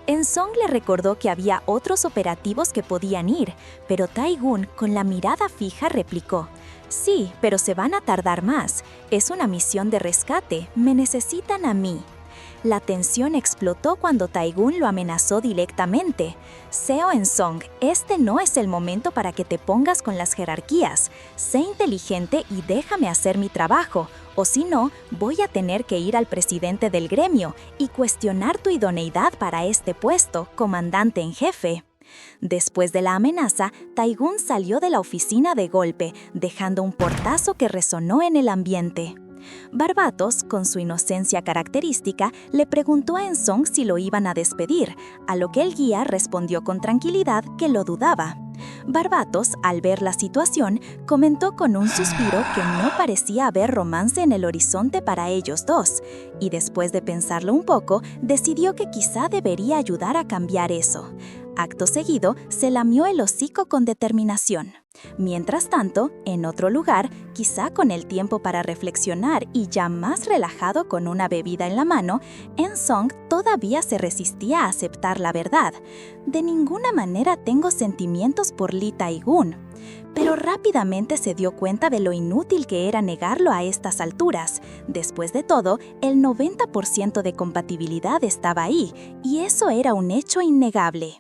Eun-sung le recordó que había otros operativos que podían ir, pero Tae-gon, con la mirada fija, replicó. «Sí, pero se van a tardar más. Es una misión de rescate. Me necesitan a mí». La tensión explotó cuando Tae-gon lo amenazó directamente. «Seo Eun-sung, este no es el momento para que te pongas con las jerarquías. Sé inteligente y déjame hacer mi trabajo, o si no, voy a tener que ir al presidente del gremio y cuestionar tu idoneidad para este puesto, comandante en jefe». Después de la amenaza, Tae-gon salió de la oficina de golpe, dejando un portazo que resonó en el ambiente. Barbatos, con su inocencia característica, le preguntó a Eun-sung si lo iban a despedir, a lo que el guía respondió con tranquilidad que lo dudaba. Barbatos, al ver la situación, comentó con un suspiro que no parecía haber romance en el horizonte para ellos dos, y después de pensarlo un poco, decidió que quizá debería ayudar a cambiar eso. Acto seguido, se lamió el hocico con determinación. Mientras tanto, en otro lugar, quizá con el tiempo para reflexionar y ya más relajado con una bebida en la mano, Eun-sung todavía se resistía a aceptar la verdad. «De ninguna manera tengo sentimientos por Lee Tae-gon». Pero rápidamente se dio cuenta de lo inútil que era negarlo a estas alturas. Después de todo, el 90% de compatibilidad estaba ahí, y eso era un hecho innegable.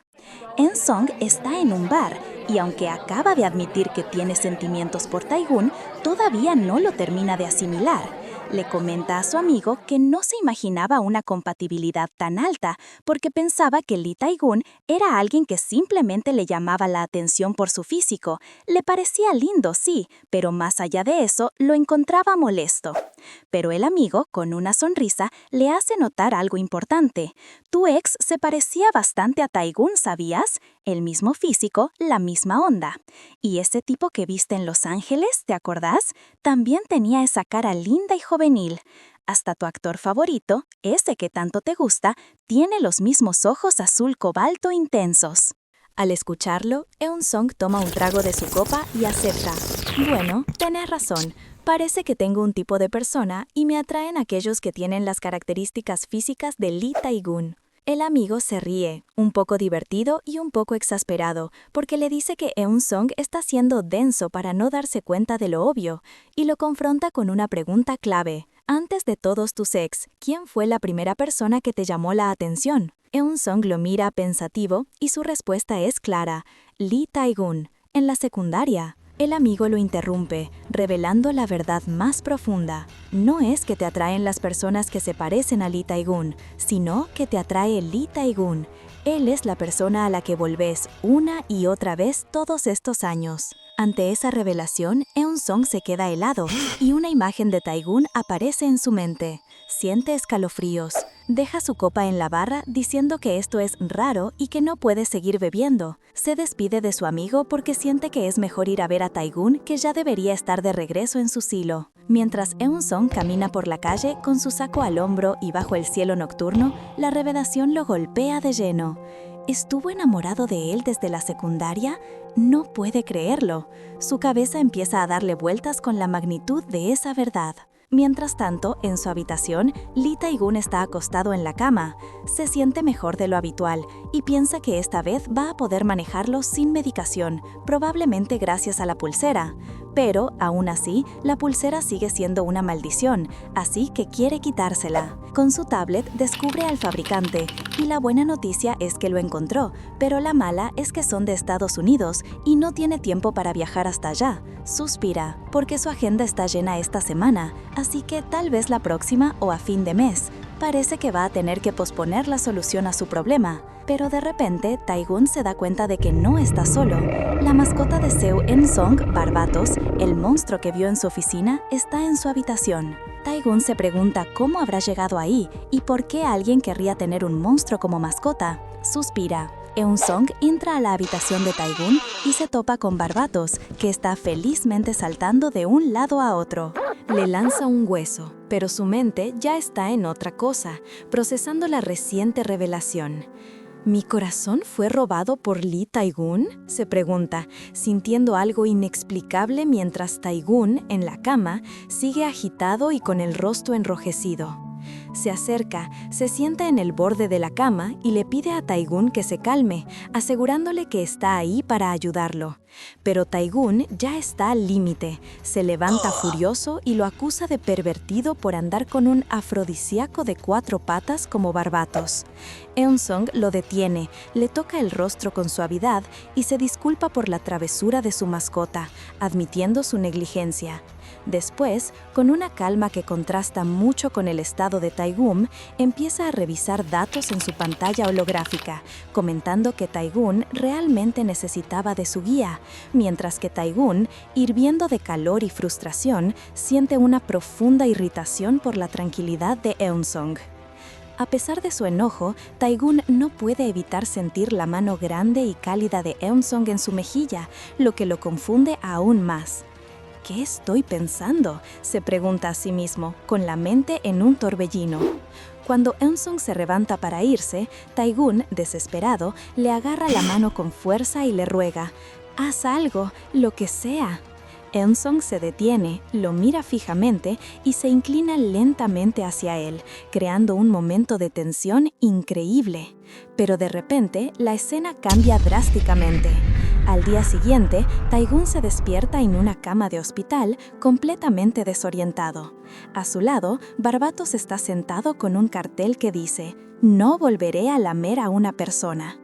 Eun-sung está en un bar, y aunque acaba de admitir que tiene sentimientos por Tae-gon, todavía no lo termina de asimilar. Le comenta a su amigo que no se imaginaba una compatibilidad tan alta, porque pensaba que Lee Tae-gon era alguien que simplemente le llamaba la atención por su físico. Le parecía lindo, sí, pero más allá de eso, lo encontraba molesto. Pero el amigo, con una sonrisa, le hace notar algo importante. «Tu ex se parecía bastante a Tae-gon, ¿sabías? El mismo físico, la misma onda. Y ese tipo que viste en Los Ángeles, ¿te acordás? También tenía esa cara linda y juvenil. Hasta tu actor favorito, ese que tanto te gusta, tiene los mismos ojos azul cobalto intensos». Al escucharlo, Eun-sung toma un trago de su copa y acepta. «Bueno, tenés razón. Parece que tengo un tipo de persona y me atraen aquellos que tienen las características físicas de Lee Tae-gon». El amigo se ríe, un poco divertido y un poco exasperado, porque le dice que Eun-sung está siendo denso para no darse cuenta de lo obvio, y lo confronta con una pregunta clave. «Antes de todos tus ex, ¿quién fue la primera persona que te llamó la atención?» Eun-sung lo mira pensativo y su respuesta es clara: «Lee Tae-gon, en la secundaria». El amigo lo interrumpe, revelando la verdad más profunda. No es que te atraen las personas que se parecen a Lee Tae-gon, sino que te atrae Lee Tae-gon. Él es la persona a la que volvés una y otra vez todos estos años. Ante esa revelación, Eun-sung se queda helado y una imagen de Tae-gon aparece en su mente. Siente escalofríos. Deja su copa en la barra diciendo que esto es raro y que no puede seguir bebiendo. Se despide de su amigo porque siente que es mejor ir a ver a Tae-gon, que ya debería estar de regreso en su silo. Mientras Eun-sung camina por la calle con su saco al hombro y bajo el cielo nocturno, la revelación lo golpea de lleno. ¿Estuvo enamorado de él desde la secundaria? No puede creerlo. Su cabeza empieza a darle vueltas con la magnitud de esa verdad. Mientras tanto, en su habitación, Lee Tae-gun está acostado en la cama. Se siente mejor de lo habitual y piensa que esta vez va a poder manejarlo sin medicación, probablemente gracias a la pulsera. Pero, aún así, la pulsera sigue siendo una maldición, así que quiere quitársela. Con su tablet descubre al fabricante y la buena noticia es que lo encontró, pero la mala es que son de Estados Unidos y no tiene tiempo para viajar hasta allá. Suspira, porque su agenda está llena esta semana, así que tal vez la próxima o a fin de mes. Parece que va a tener que posponer la solución a su problema. Pero de repente, Tae-gun se da cuenta de que no está solo. La mascota de Seo En-sung, Barbatos, el monstruo que vio en su oficina, está en su habitación. Tae-gun se pregunta cómo habrá llegado ahí y por qué alguien querría tener un monstruo como mascota. Suspira. Eun-sung entra a la habitación de Tae-gun y se topa con Barbatos, que está felizmente saltando de un lado a otro. Le lanza un hueso, pero su mente ya está en otra cosa, procesando la reciente revelación. ¿Mi corazón fue robado por Lee Tae-gun?, se pregunta, sintiendo algo inexplicable mientras Tae-gun, en la cama, sigue agitado y con el rostro enrojecido. Se acerca, se sienta en el borde de la cama y le pide a Tae-gun que se calme, asegurándole que está ahí para ayudarlo. Pero Tae-gun ya está al límite, se levanta furioso y lo acusa de pervertido por andar con un afrodisíaco de 4 patas como Barbatos. Eun-sung lo detiene, le toca el rostro con suavidad y se disculpa por la travesura de su mascota, admitiendo su negligencia. Después, con una calma que contrasta mucho con el estado de Tae-gun, empieza a revisar datos en su pantalla holográfica, comentando que Tae-gun realmente necesitaba de su guía, mientras que Tae-gun, hirviendo de calor y frustración, siente una profunda irritación por la tranquilidad de Eun-sung. A pesar de su enojo, Tae-gun no puede evitar sentir la mano grande y cálida de Eun-sung en su mejilla, lo que lo confunde aún más. ¿Qué estoy pensando?, se pregunta a sí mismo, con la mente en un torbellino. Cuando Eun-sung se levanta para irse, Tae-gun, desesperado, le agarra la mano con fuerza y le ruega: «Haz algo, lo que sea». Eun-sung se detiene, lo mira fijamente y se inclina lentamente hacia él, creando un momento de tensión increíble. Pero de repente, la escena cambia drásticamente. Al día siguiente, Tae-gun se despierta en una cama de hospital, completamente desorientado. A su lado, Barbatos está sentado con un cartel que dice: «No volveré a lamer a una persona».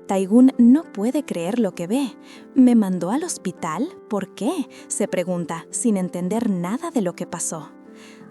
Tae-gun no puede creer lo que ve. ¿Me mandó al hospital? ¿Por qué?, se pregunta, sin entender nada de lo que pasó.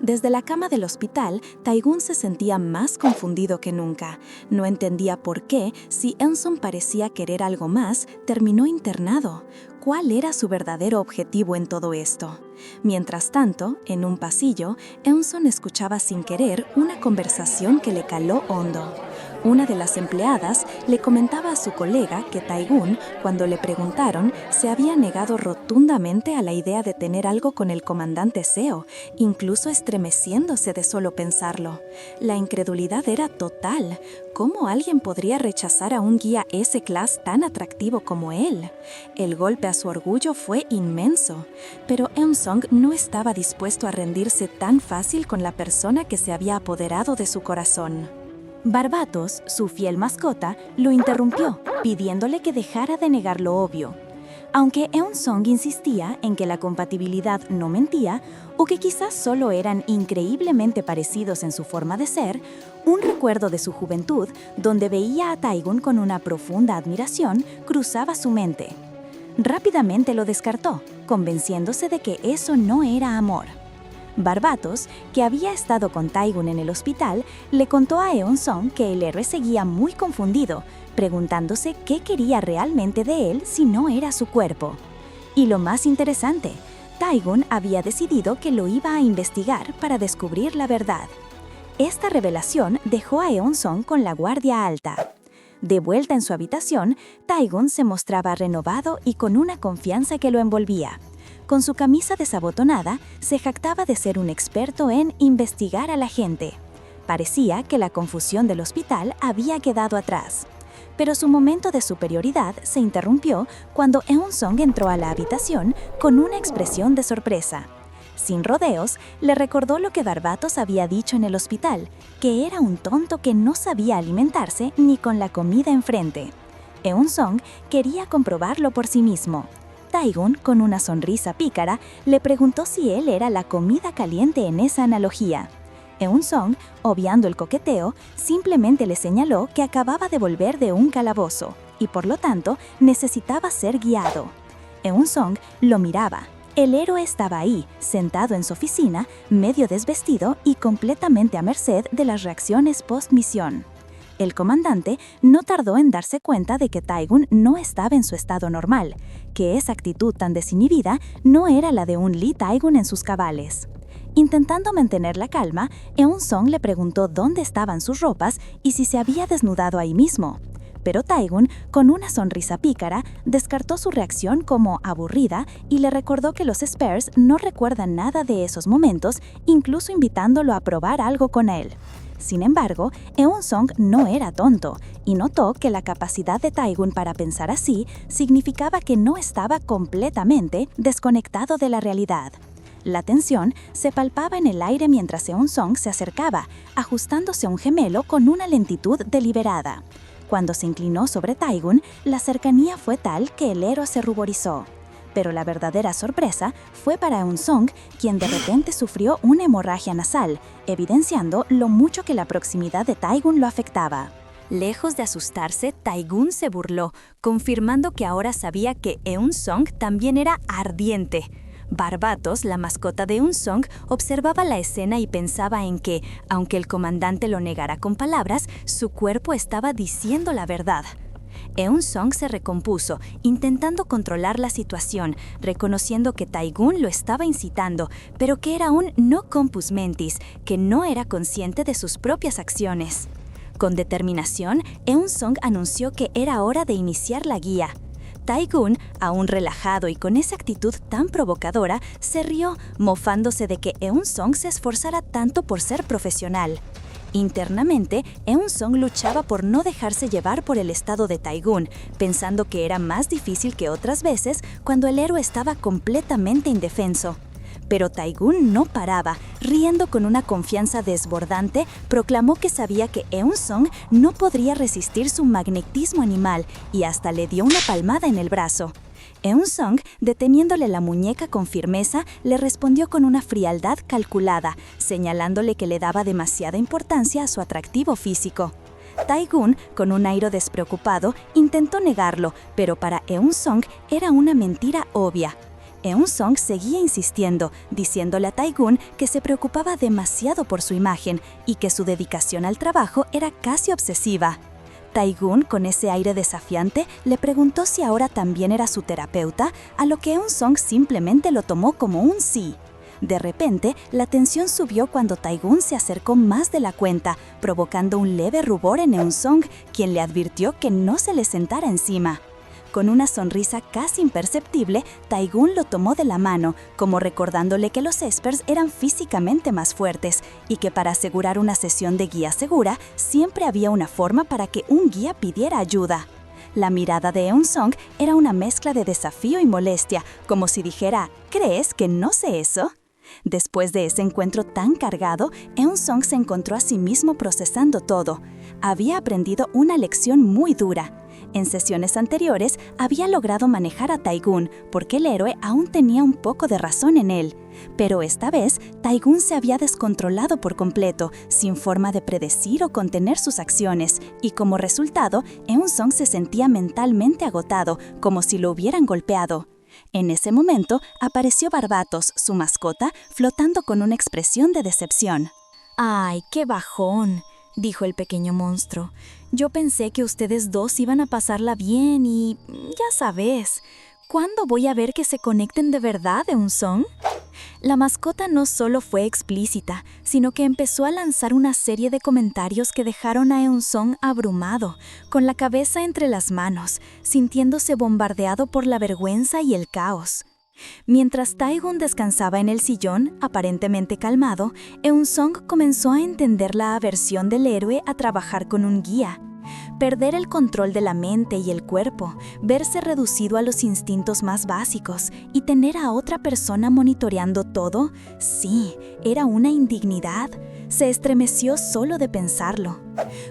Desde la cama del hospital, Tae-gun se sentía más confundido que nunca. No entendía por qué, si Eun-sung parecía querer algo más, terminó internado. ¿Cuál era su verdadero objetivo en todo esto? Mientras tanto, en un pasillo, Eun-sung escuchaba sin querer una conversación que le caló hondo. Una de las empleadas le comentaba a su colega que Tae-gun, cuando le preguntaron, se había negado rotundamente a la idea de tener algo con el comandante Seo, incluso estremeciéndose de solo pensarlo. La incredulidad era total. ¿Cómo alguien podría rechazar a un guía S-Class tan atractivo como él? El golpe a su orgullo fue inmenso, pero Eun-sung no estaba dispuesto a rendirse tan fácil con la persona que se había apoderado de su corazón. Barbatos, su fiel mascota, lo interrumpió, pidiéndole que dejara de negar lo obvio. Aunque Eun-sung insistía en que la compatibilidad no mentía, o que quizás solo eran increíblemente parecidos en su forma de ser, un recuerdo de su juventud, donde veía a Tae-gun con una profunda admiración, cruzaba su mente. Rápidamente lo descartó, convenciéndose de que eso no era amor. Barbatos, que había estado con Tae-gun en el hospital, le contó a Eun-sung que el héroe seguía muy confundido, preguntándose qué quería realmente de él si no era su cuerpo. Y lo más interesante, Tae-gun había decidido que lo iba a investigar para descubrir la verdad. Esta revelación dejó a Eun-sung con la guardia alta. De vuelta en su habitación, Tae-gun se mostraba renovado y con una confianza que lo envolvía. Con su camisa desabotonada, se jactaba de ser un experto en investigar a la gente. Parecía que la confusión del hospital había quedado atrás. pero su momento de superioridad se interrumpió cuando Eun-sung entró a la habitación con una expresión de sorpresa. Sin rodeos, le recordó lo que Barbatos había dicho en el hospital, que era un tonto que no sabía alimentarse ni con la comida enfrente. Eun-sung quería comprobarlo por sí mismo. Tae-gun, con una sonrisa pícara, le preguntó si él era la comida caliente en esa analogía. Eun-sung, obviando el coqueteo, simplemente le señaló que acababa de volver de un calabozo y por lo tanto necesitaba ser guiado. Eun-sung lo miraba. El héroe estaba ahí, sentado en su oficina, medio desvestido y completamente a merced de las reacciones post-misión. El comandante no tardó en darse cuenta de que Tae-gun no estaba en su estado normal, que esa actitud tan desinhibida no era la de un Lee Tae-gun en sus cabales. Intentando mantener la calma, Eun-sung le preguntó dónde estaban sus ropas y si se había desnudado ahí mismo. Pero Tae-gun, con una sonrisa pícara, descartó su reacción como aburrida y le recordó que los Spurs no recuerdan nada de esos momentos, incluso invitándolo a probar algo con él. Sin embargo, Eun-sung no era tonto y notó que la capacidad de Tae-gun para pensar así significaba que no estaba completamente desconectado de la realidad. La tensión se palpaba en el aire mientras Eun-sung se acercaba, ajustándose a un gemelo con una lentitud deliberada. Cuando se inclinó sobre Tae-gun, la cercanía fue tal que el héroe se ruborizó. Pero la verdadera sorpresa fue para Eun-sung, quien de repente sufrió una hemorragia nasal, evidenciando lo mucho que la proximidad de Tae-gun lo afectaba. Lejos de asustarse, Tae-gun se burló, confirmando que ahora sabía que Eun-sung también era ardiente. Barbatos, la mascota de Eun-sung, observaba la escena y pensaba en que, aunque el comandante lo negara con palabras, su cuerpo estaba diciendo la verdad. Eun-sung se recompuso, intentando controlar la situación, reconociendo que Tae-gun lo estaba incitando, pero que era un no compus mentis, que no era consciente de sus propias acciones. Con determinación, Eun-sung anunció que era hora de iniciar la guía. Tae-gun, aún relajado y con esa actitud tan provocadora, se rió, mofándose de que Eun-sung se esforzara tanto por ser profesional. Internamente, Eun-sung luchaba por no dejarse llevar por el estado de Tae-gun, pensando que era más difícil que otras veces cuando el héroe estaba completamente indefenso. Pero Tae-gun no paraba, riendo con una confianza desbordante, proclamó que sabía que Eun-sung no podría resistir su magnetismo animal y hasta le dio una palmada en el brazo. Eun-sung, deteniéndole la muñeca con firmeza, le respondió con una frialdad calculada, señalándole que le daba demasiada importancia a su atractivo físico. Tae-gun, con un aire despreocupado, intentó negarlo, pero para Eun-sung era una mentira obvia. Eun-sung seguía insistiendo, diciéndole a Tae-gun que se preocupaba demasiado por su imagen y que su dedicación al trabajo era casi obsesiva. Tae-gun, con ese aire desafiante, le preguntó si ahora también era su terapeuta, a lo que Eun-sung simplemente lo tomó como un sí. De repente, la tensión subió cuando Tae-gun se acercó más de la cuenta, provocando un leve rubor en Eun-sung, quien le advirtió que no se le sentara encima. Con una sonrisa casi imperceptible, Tae-gun lo tomó de la mano, como recordándole que los Espers eran físicamente más fuertes y que para asegurar una sesión de guía segura, siempre había una forma para que un guía pidiera ayuda. La mirada de Eun-sung era una mezcla de desafío y molestia, como si dijera, ¿crees que no sé eso? Después de ese encuentro tan cargado, Eun-sung se encontró a sí mismo procesando todo. Había aprendido una lección muy dura. En sesiones anteriores había logrado manejar a Tae-gun porque el héroe aún tenía un poco de razón en él. Pero esta vez, Tae-gun se había descontrolado por completo, sin forma de predecir o contener sus acciones, y como resultado, Eun-sung se sentía mentalmente agotado, como si lo hubieran golpeado. En ese momento, apareció Barbatos, su mascota, flotando con una expresión de decepción. ¡Ay, qué bajón!, dijo el pequeño monstruo. Yo pensé que ustedes dos iban a pasarla bien y, ya sabes, ¿cuándo voy a ver que se conecten de verdad, Eun-sung? La mascota no solo fue explícita, sino que empezó a lanzar una serie de comentarios que dejaron a Eun-sung abrumado, con la cabeza entre las manos, sintiéndose bombardeado por la vergüenza y el caos. Mientras Taegun descansaba en el sillón, aparentemente calmado, Eun-sung comenzó a entender la aversión del héroe a trabajar con un guía. Perder el control de la mente y el cuerpo, verse reducido a los instintos más básicos y tener a otra persona monitoreando todo, sí, era una indignidad. Se estremeció solo de pensarlo.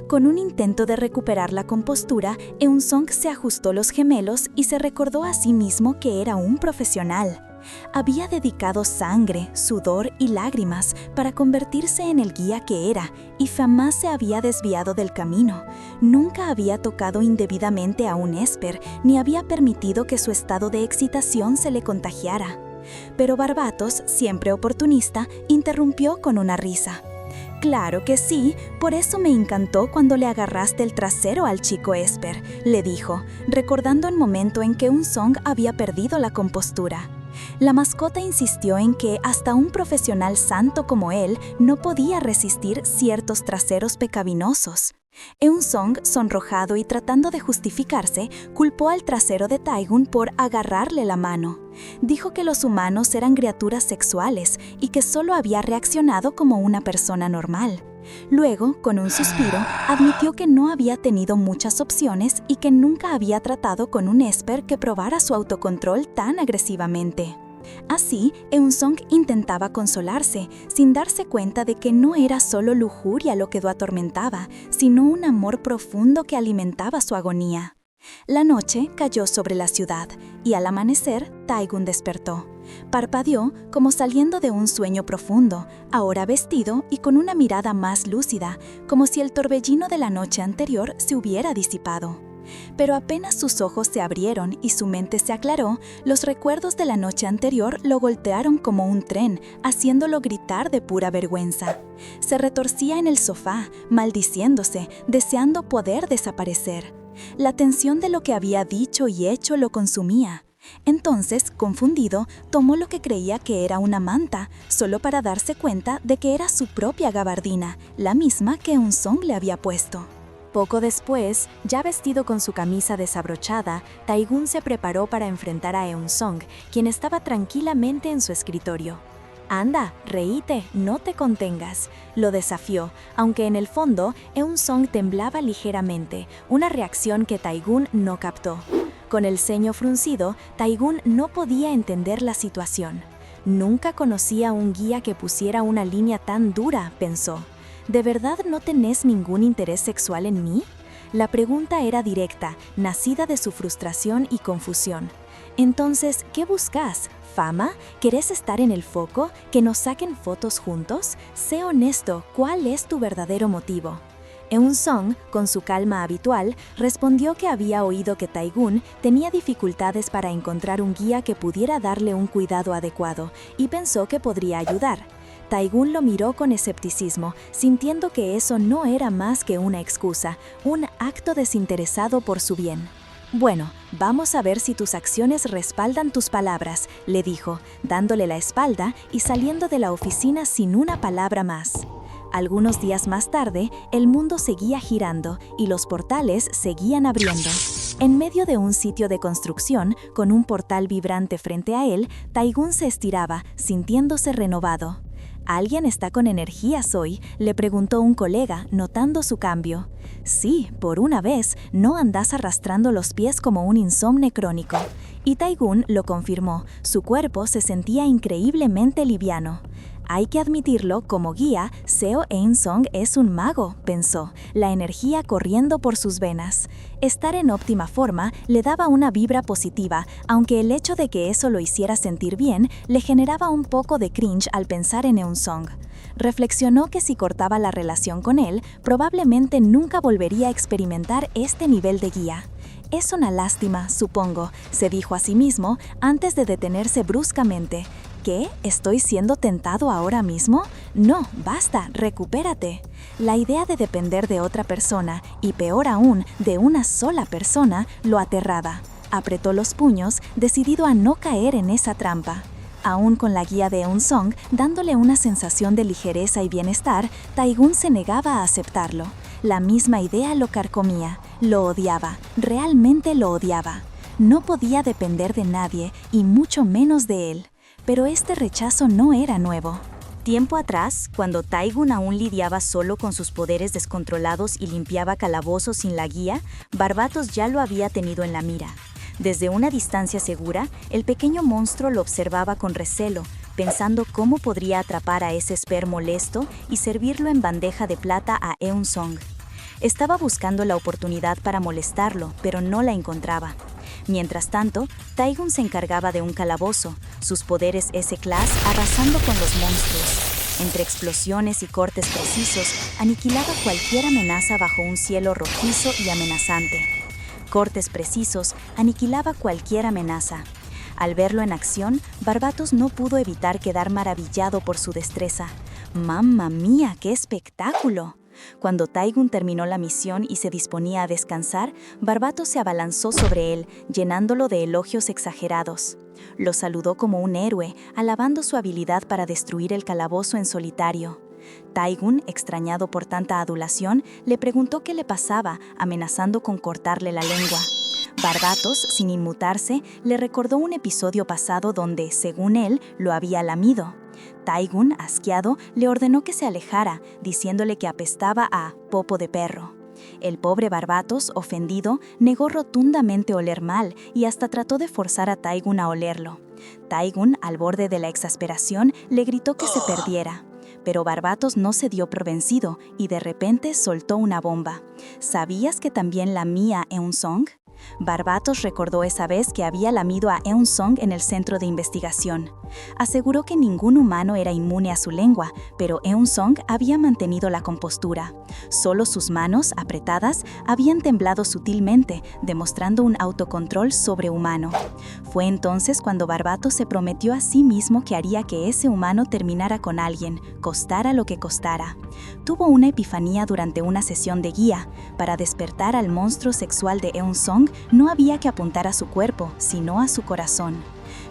Con un intento de recuperar la compostura, Eun-sung se ajustó los gemelos y se recordó a sí mismo que era un profesional. Había dedicado sangre, sudor y lágrimas para convertirse en el guía que era y jamás se había desviado del camino. Nunca había tocado indebidamente a un esper ni había permitido que su estado de excitación se le contagiara. Pero Barbatos, siempre oportunista, interrumpió con una risa. «Claro que sí, por eso me encantó cuando le agarraste el trasero al chico esper», le dijo, recordando el momento en que Eun-sung había perdido la compostura. La mascota insistió en que hasta un profesional santo como él no podía resistir ciertos traseros pecaminosos. Eun-sung, sonrojado y tratando de justificarse, culpó al trasero de Taegun por agarrarle la mano. Dijo que los humanos eran criaturas sexuales y que solo había reaccionado como una persona normal. Luego, con un suspiro, admitió que no había tenido muchas opciones y que nunca había tratado con un esper que probara su autocontrol tan agresivamente. Así, Eun-sung intentaba consolarse, sin darse cuenta de que no era solo lujuria lo que lo atormentaba, sino un amor profundo que alimentaba su agonía. La noche cayó sobre la ciudad, y al amanecer, Taegun despertó. Parpadeó como saliendo de un sueño profundo, ahora vestido y con una mirada más lúcida, como si el torbellino de la noche anterior se hubiera disipado. Pero apenas sus ojos se abrieron y su mente se aclaró, los recuerdos de la noche anterior lo golpearon como un tren, haciéndolo gritar de pura vergüenza. Se retorcía en el sofá, maldiciéndose, deseando poder desaparecer. La tensión de lo que había dicho y hecho lo consumía. Entonces, confundido, tomó lo que creía que era una manta, solo para darse cuenta de que era su propia gabardina, la misma que Eun-sung le había puesto. Poco después, ya vestido con su camisa desabrochada, Taegun se preparó para enfrentar a Eun-sung, quien estaba tranquilamente en su escritorio. «Anda, reíte, no te contengas», lo desafió, aunque en el fondo Eun-sung temblaba ligeramente, una reacción que Taegun no captó. Con el ceño fruncido, Taegun no podía entender la situación. Nunca conocía a un guía que pusiera una línea tan dura, pensó. ¿De verdad no tenés ningún interés sexual en mí? La pregunta era directa, nacida de su frustración y confusión. Entonces, ¿qué buscas? ¿Fama? ¿Querés estar en el foco? ¿Que nos saquen fotos juntos? Sé honesto, ¿cuál es tu verdadero motivo? Eun-sung, con su calma habitual, respondió que había oído que Taegun tenía dificultades para encontrar un guía que pudiera darle un cuidado adecuado y pensó que podría ayudar. Taegun lo miró con escepticismo, sintiendo que eso no era más que una excusa, un acto desinteresado por su bien. «Bueno, vamos a ver si tus acciones respaldan tus palabras», le dijo, dándole la espalda y saliendo de la oficina sin una palabra más. Algunos días más tarde, el mundo seguía girando y los portales seguían abriendo. En medio de un sitio de construcción, con un portal vibrante frente a él, Taegun se estiraba, sintiéndose renovado. «¿Alguien está con energías hoy?», le preguntó un colega, notando su cambio. «Sí, por una vez, no andás arrastrando los pies como un insomne crónico». Y Taegun lo confirmó, su cuerpo se sentía increíblemente liviano. Hay que admitirlo, como guía, Seo Eun-sung es un mago, pensó, la energía corriendo por sus venas. Estar en óptima forma le daba una vibra positiva, aunque el hecho de que eso lo hiciera sentir bien le generaba un poco de cringe al pensar en Eun-sung. Reflexionó que si cortaba la relación con él, probablemente nunca volvería a experimentar este nivel de guía. «Es una lástima, supongo», se dijo a sí mismo antes de detenerse bruscamente. ¿Qué? ¿Estoy siendo tentado ahora mismo? No, basta, recupérate. La idea de depender de otra persona, y peor aún, de una sola persona, lo aterraba. Apretó los puños, decidido a no caer en esa trampa. Aún con la guía de Eun-sung dándole una sensación de ligereza y bienestar, Taegun se negaba a aceptarlo. La misma idea lo carcomía, lo odiaba, realmente lo odiaba. No podía depender de nadie y mucho menos de él, pero este rechazo no era nuevo. Tiempo atrás, cuando Taigun aún lidiaba solo con sus poderes descontrolados y limpiaba calabozos sin la guía, Barbatos ya lo había tenido en la mira. Desde una distancia segura, el pequeño monstruo lo observaba con recelo, pensando cómo podría atrapar a ese Esper molesto y servirlo en bandeja de plata a Eun Song. Estaba buscando la oportunidad para molestarlo, pero no la encontraba. Mientras tanto, Taigun se encargaba de un calabozo, sus poderes S-Class arrasando con los monstruos. Entre explosiones y cortes precisos, aniquilaba cualquier amenaza bajo un cielo rojizo y amenazante. Cortes precisos, aniquilaba cualquier amenaza. Al verlo en acción, Barbatos no pudo evitar quedar maravillado por su destreza. ¡Mamma mía, qué espectáculo! Cuando Taigun terminó la misión y se disponía a descansar, Barbatos se abalanzó sobre él, llenándolo de elogios exagerados. Lo saludó como un héroe, alabando su habilidad para destruir el calabozo en solitario. Taigun, extrañado por tanta adulación, le preguntó qué le pasaba, amenazando con cortarle la lengua. Barbatos, sin inmutarse, le recordó un episodio pasado donde, según él, lo había lamido. Taigun, asqueado, le ordenó que se alejara, diciéndole que apestaba a popo de perro. El pobre Barbatos, ofendido, negó rotundamente oler mal y hasta trató de forzar a Taigun a olerlo. Taigun, al borde de la exasperación, le gritó que se perdiera. Pero Barbatos no se dio por vencido y de repente soltó una bomba. ¿Sabías que también lamía Eun Song? Barbatos recordó esa vez que había lamido a Eun Song en el centro de investigación. Aseguró que ningún humano era inmune a su lengua, pero Eun Song había mantenido la compostura. Solo sus manos, apretadas, habían temblado sutilmente, demostrando un autocontrol sobrehumano. Fue entonces cuando Barbatos se prometió a sí mismo que haría que ese humano terminara con alguien, costara lo que costara. Tuvo una epifanía durante una sesión de guía. Para despertar al monstruo sexual de Eun Song, no había que apuntar a su cuerpo, sino a su corazón.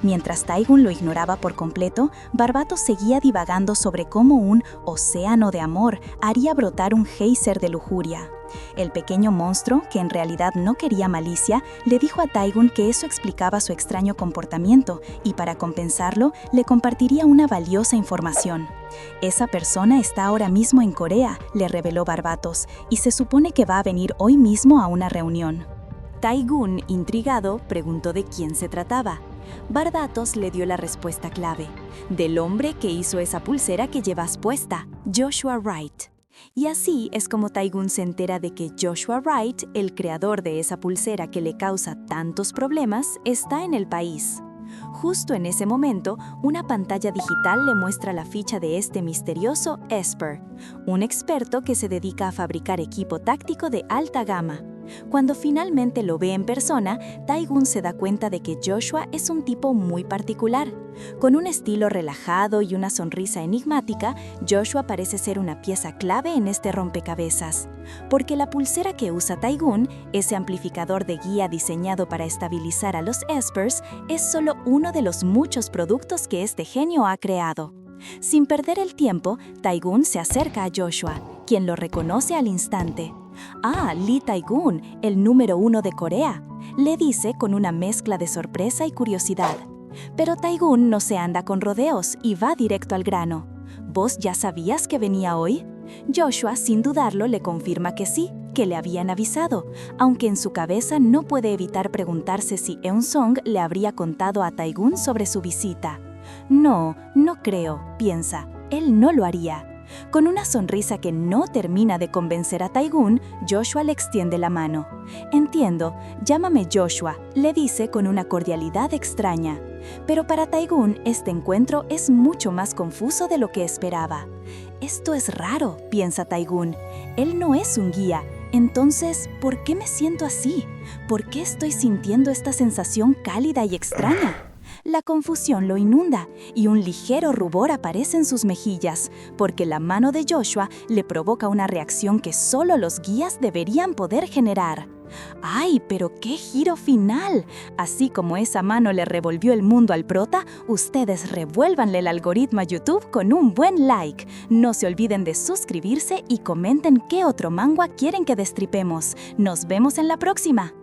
Mientras Taigun lo ignoraba por completo, Barbatos seguía divagando sobre cómo un océano de amor haría brotar un geyser de lujuria. El pequeño monstruo, que en realidad no quería malicia, le dijo a Taigun que eso explicaba su extraño comportamiento y para compensarlo, le compartiría una valiosa información. Esa persona está ahora mismo en Corea, le reveló Barbatos, y se supone que va a venir hoy mismo a una reunión. Taigun, intrigado, preguntó de quién se trataba. Barbatos le dio la respuesta clave: del hombre que hizo esa pulsera que llevas puesta, Joshua Wright. Y así es como Taigun se entera de que Joshua Wright, el creador de esa pulsera que le causa tantos problemas, está en el país. Justo en ese momento, una pantalla digital le muestra la ficha de este misterioso Esper, un experto que se dedica a fabricar equipo táctico de alta gama. Cuando finalmente lo ve en persona, Taigun se da cuenta de que Joshua es un tipo muy particular. Con un estilo relajado y una sonrisa enigmática, Joshua parece ser una pieza clave en este rompecabezas. Porque la pulsera que usa Taigun, ese amplificador de guía diseñado para estabilizar a los Espers, es solo uno de los muchos productos que este genio ha creado. Sin perder el tiempo, Taigun se acerca a Joshua, quien lo reconoce al instante. «Ah, Lee Taigun, el número 1 de Corea», le dice con una mezcla de sorpresa y curiosidad. Pero Taigun no se anda con rodeos y va directo al grano. ¿Vos ya sabías que venía hoy? Joshua, sin dudarlo, le confirma que sí, que le habían avisado, aunque en su cabeza no puede evitar preguntarse si Eun Song le habría contado a Taigun sobre su visita. No creo, piensa, él no lo haría. Con una sonrisa que no termina de convencer a Taigun, Joshua le extiende la mano. «Entiendo, llámame Joshua», le dice con una cordialidad extraña. Pero para Taigun, este encuentro es mucho más confuso de lo que esperaba. «Esto es raro», piensa Taigun. «Él no es un guía. Entonces, ¿por qué me siento así? ¿Por qué estoy sintiendo esta sensación cálida y extraña?» La confusión lo inunda y un ligero rubor aparece en sus mejillas, porque la mano de Joshua le provoca una reacción que solo los guías deberían poder generar. ¡Ay, pero qué giro final! Así como esa mano le revolvió el mundo al prota, ustedes revuélvanle el algoritmo a YouTube con un buen like. No se olviden de suscribirse y comenten qué otro manga quieren que destripemos. ¡Nos vemos en la próxima!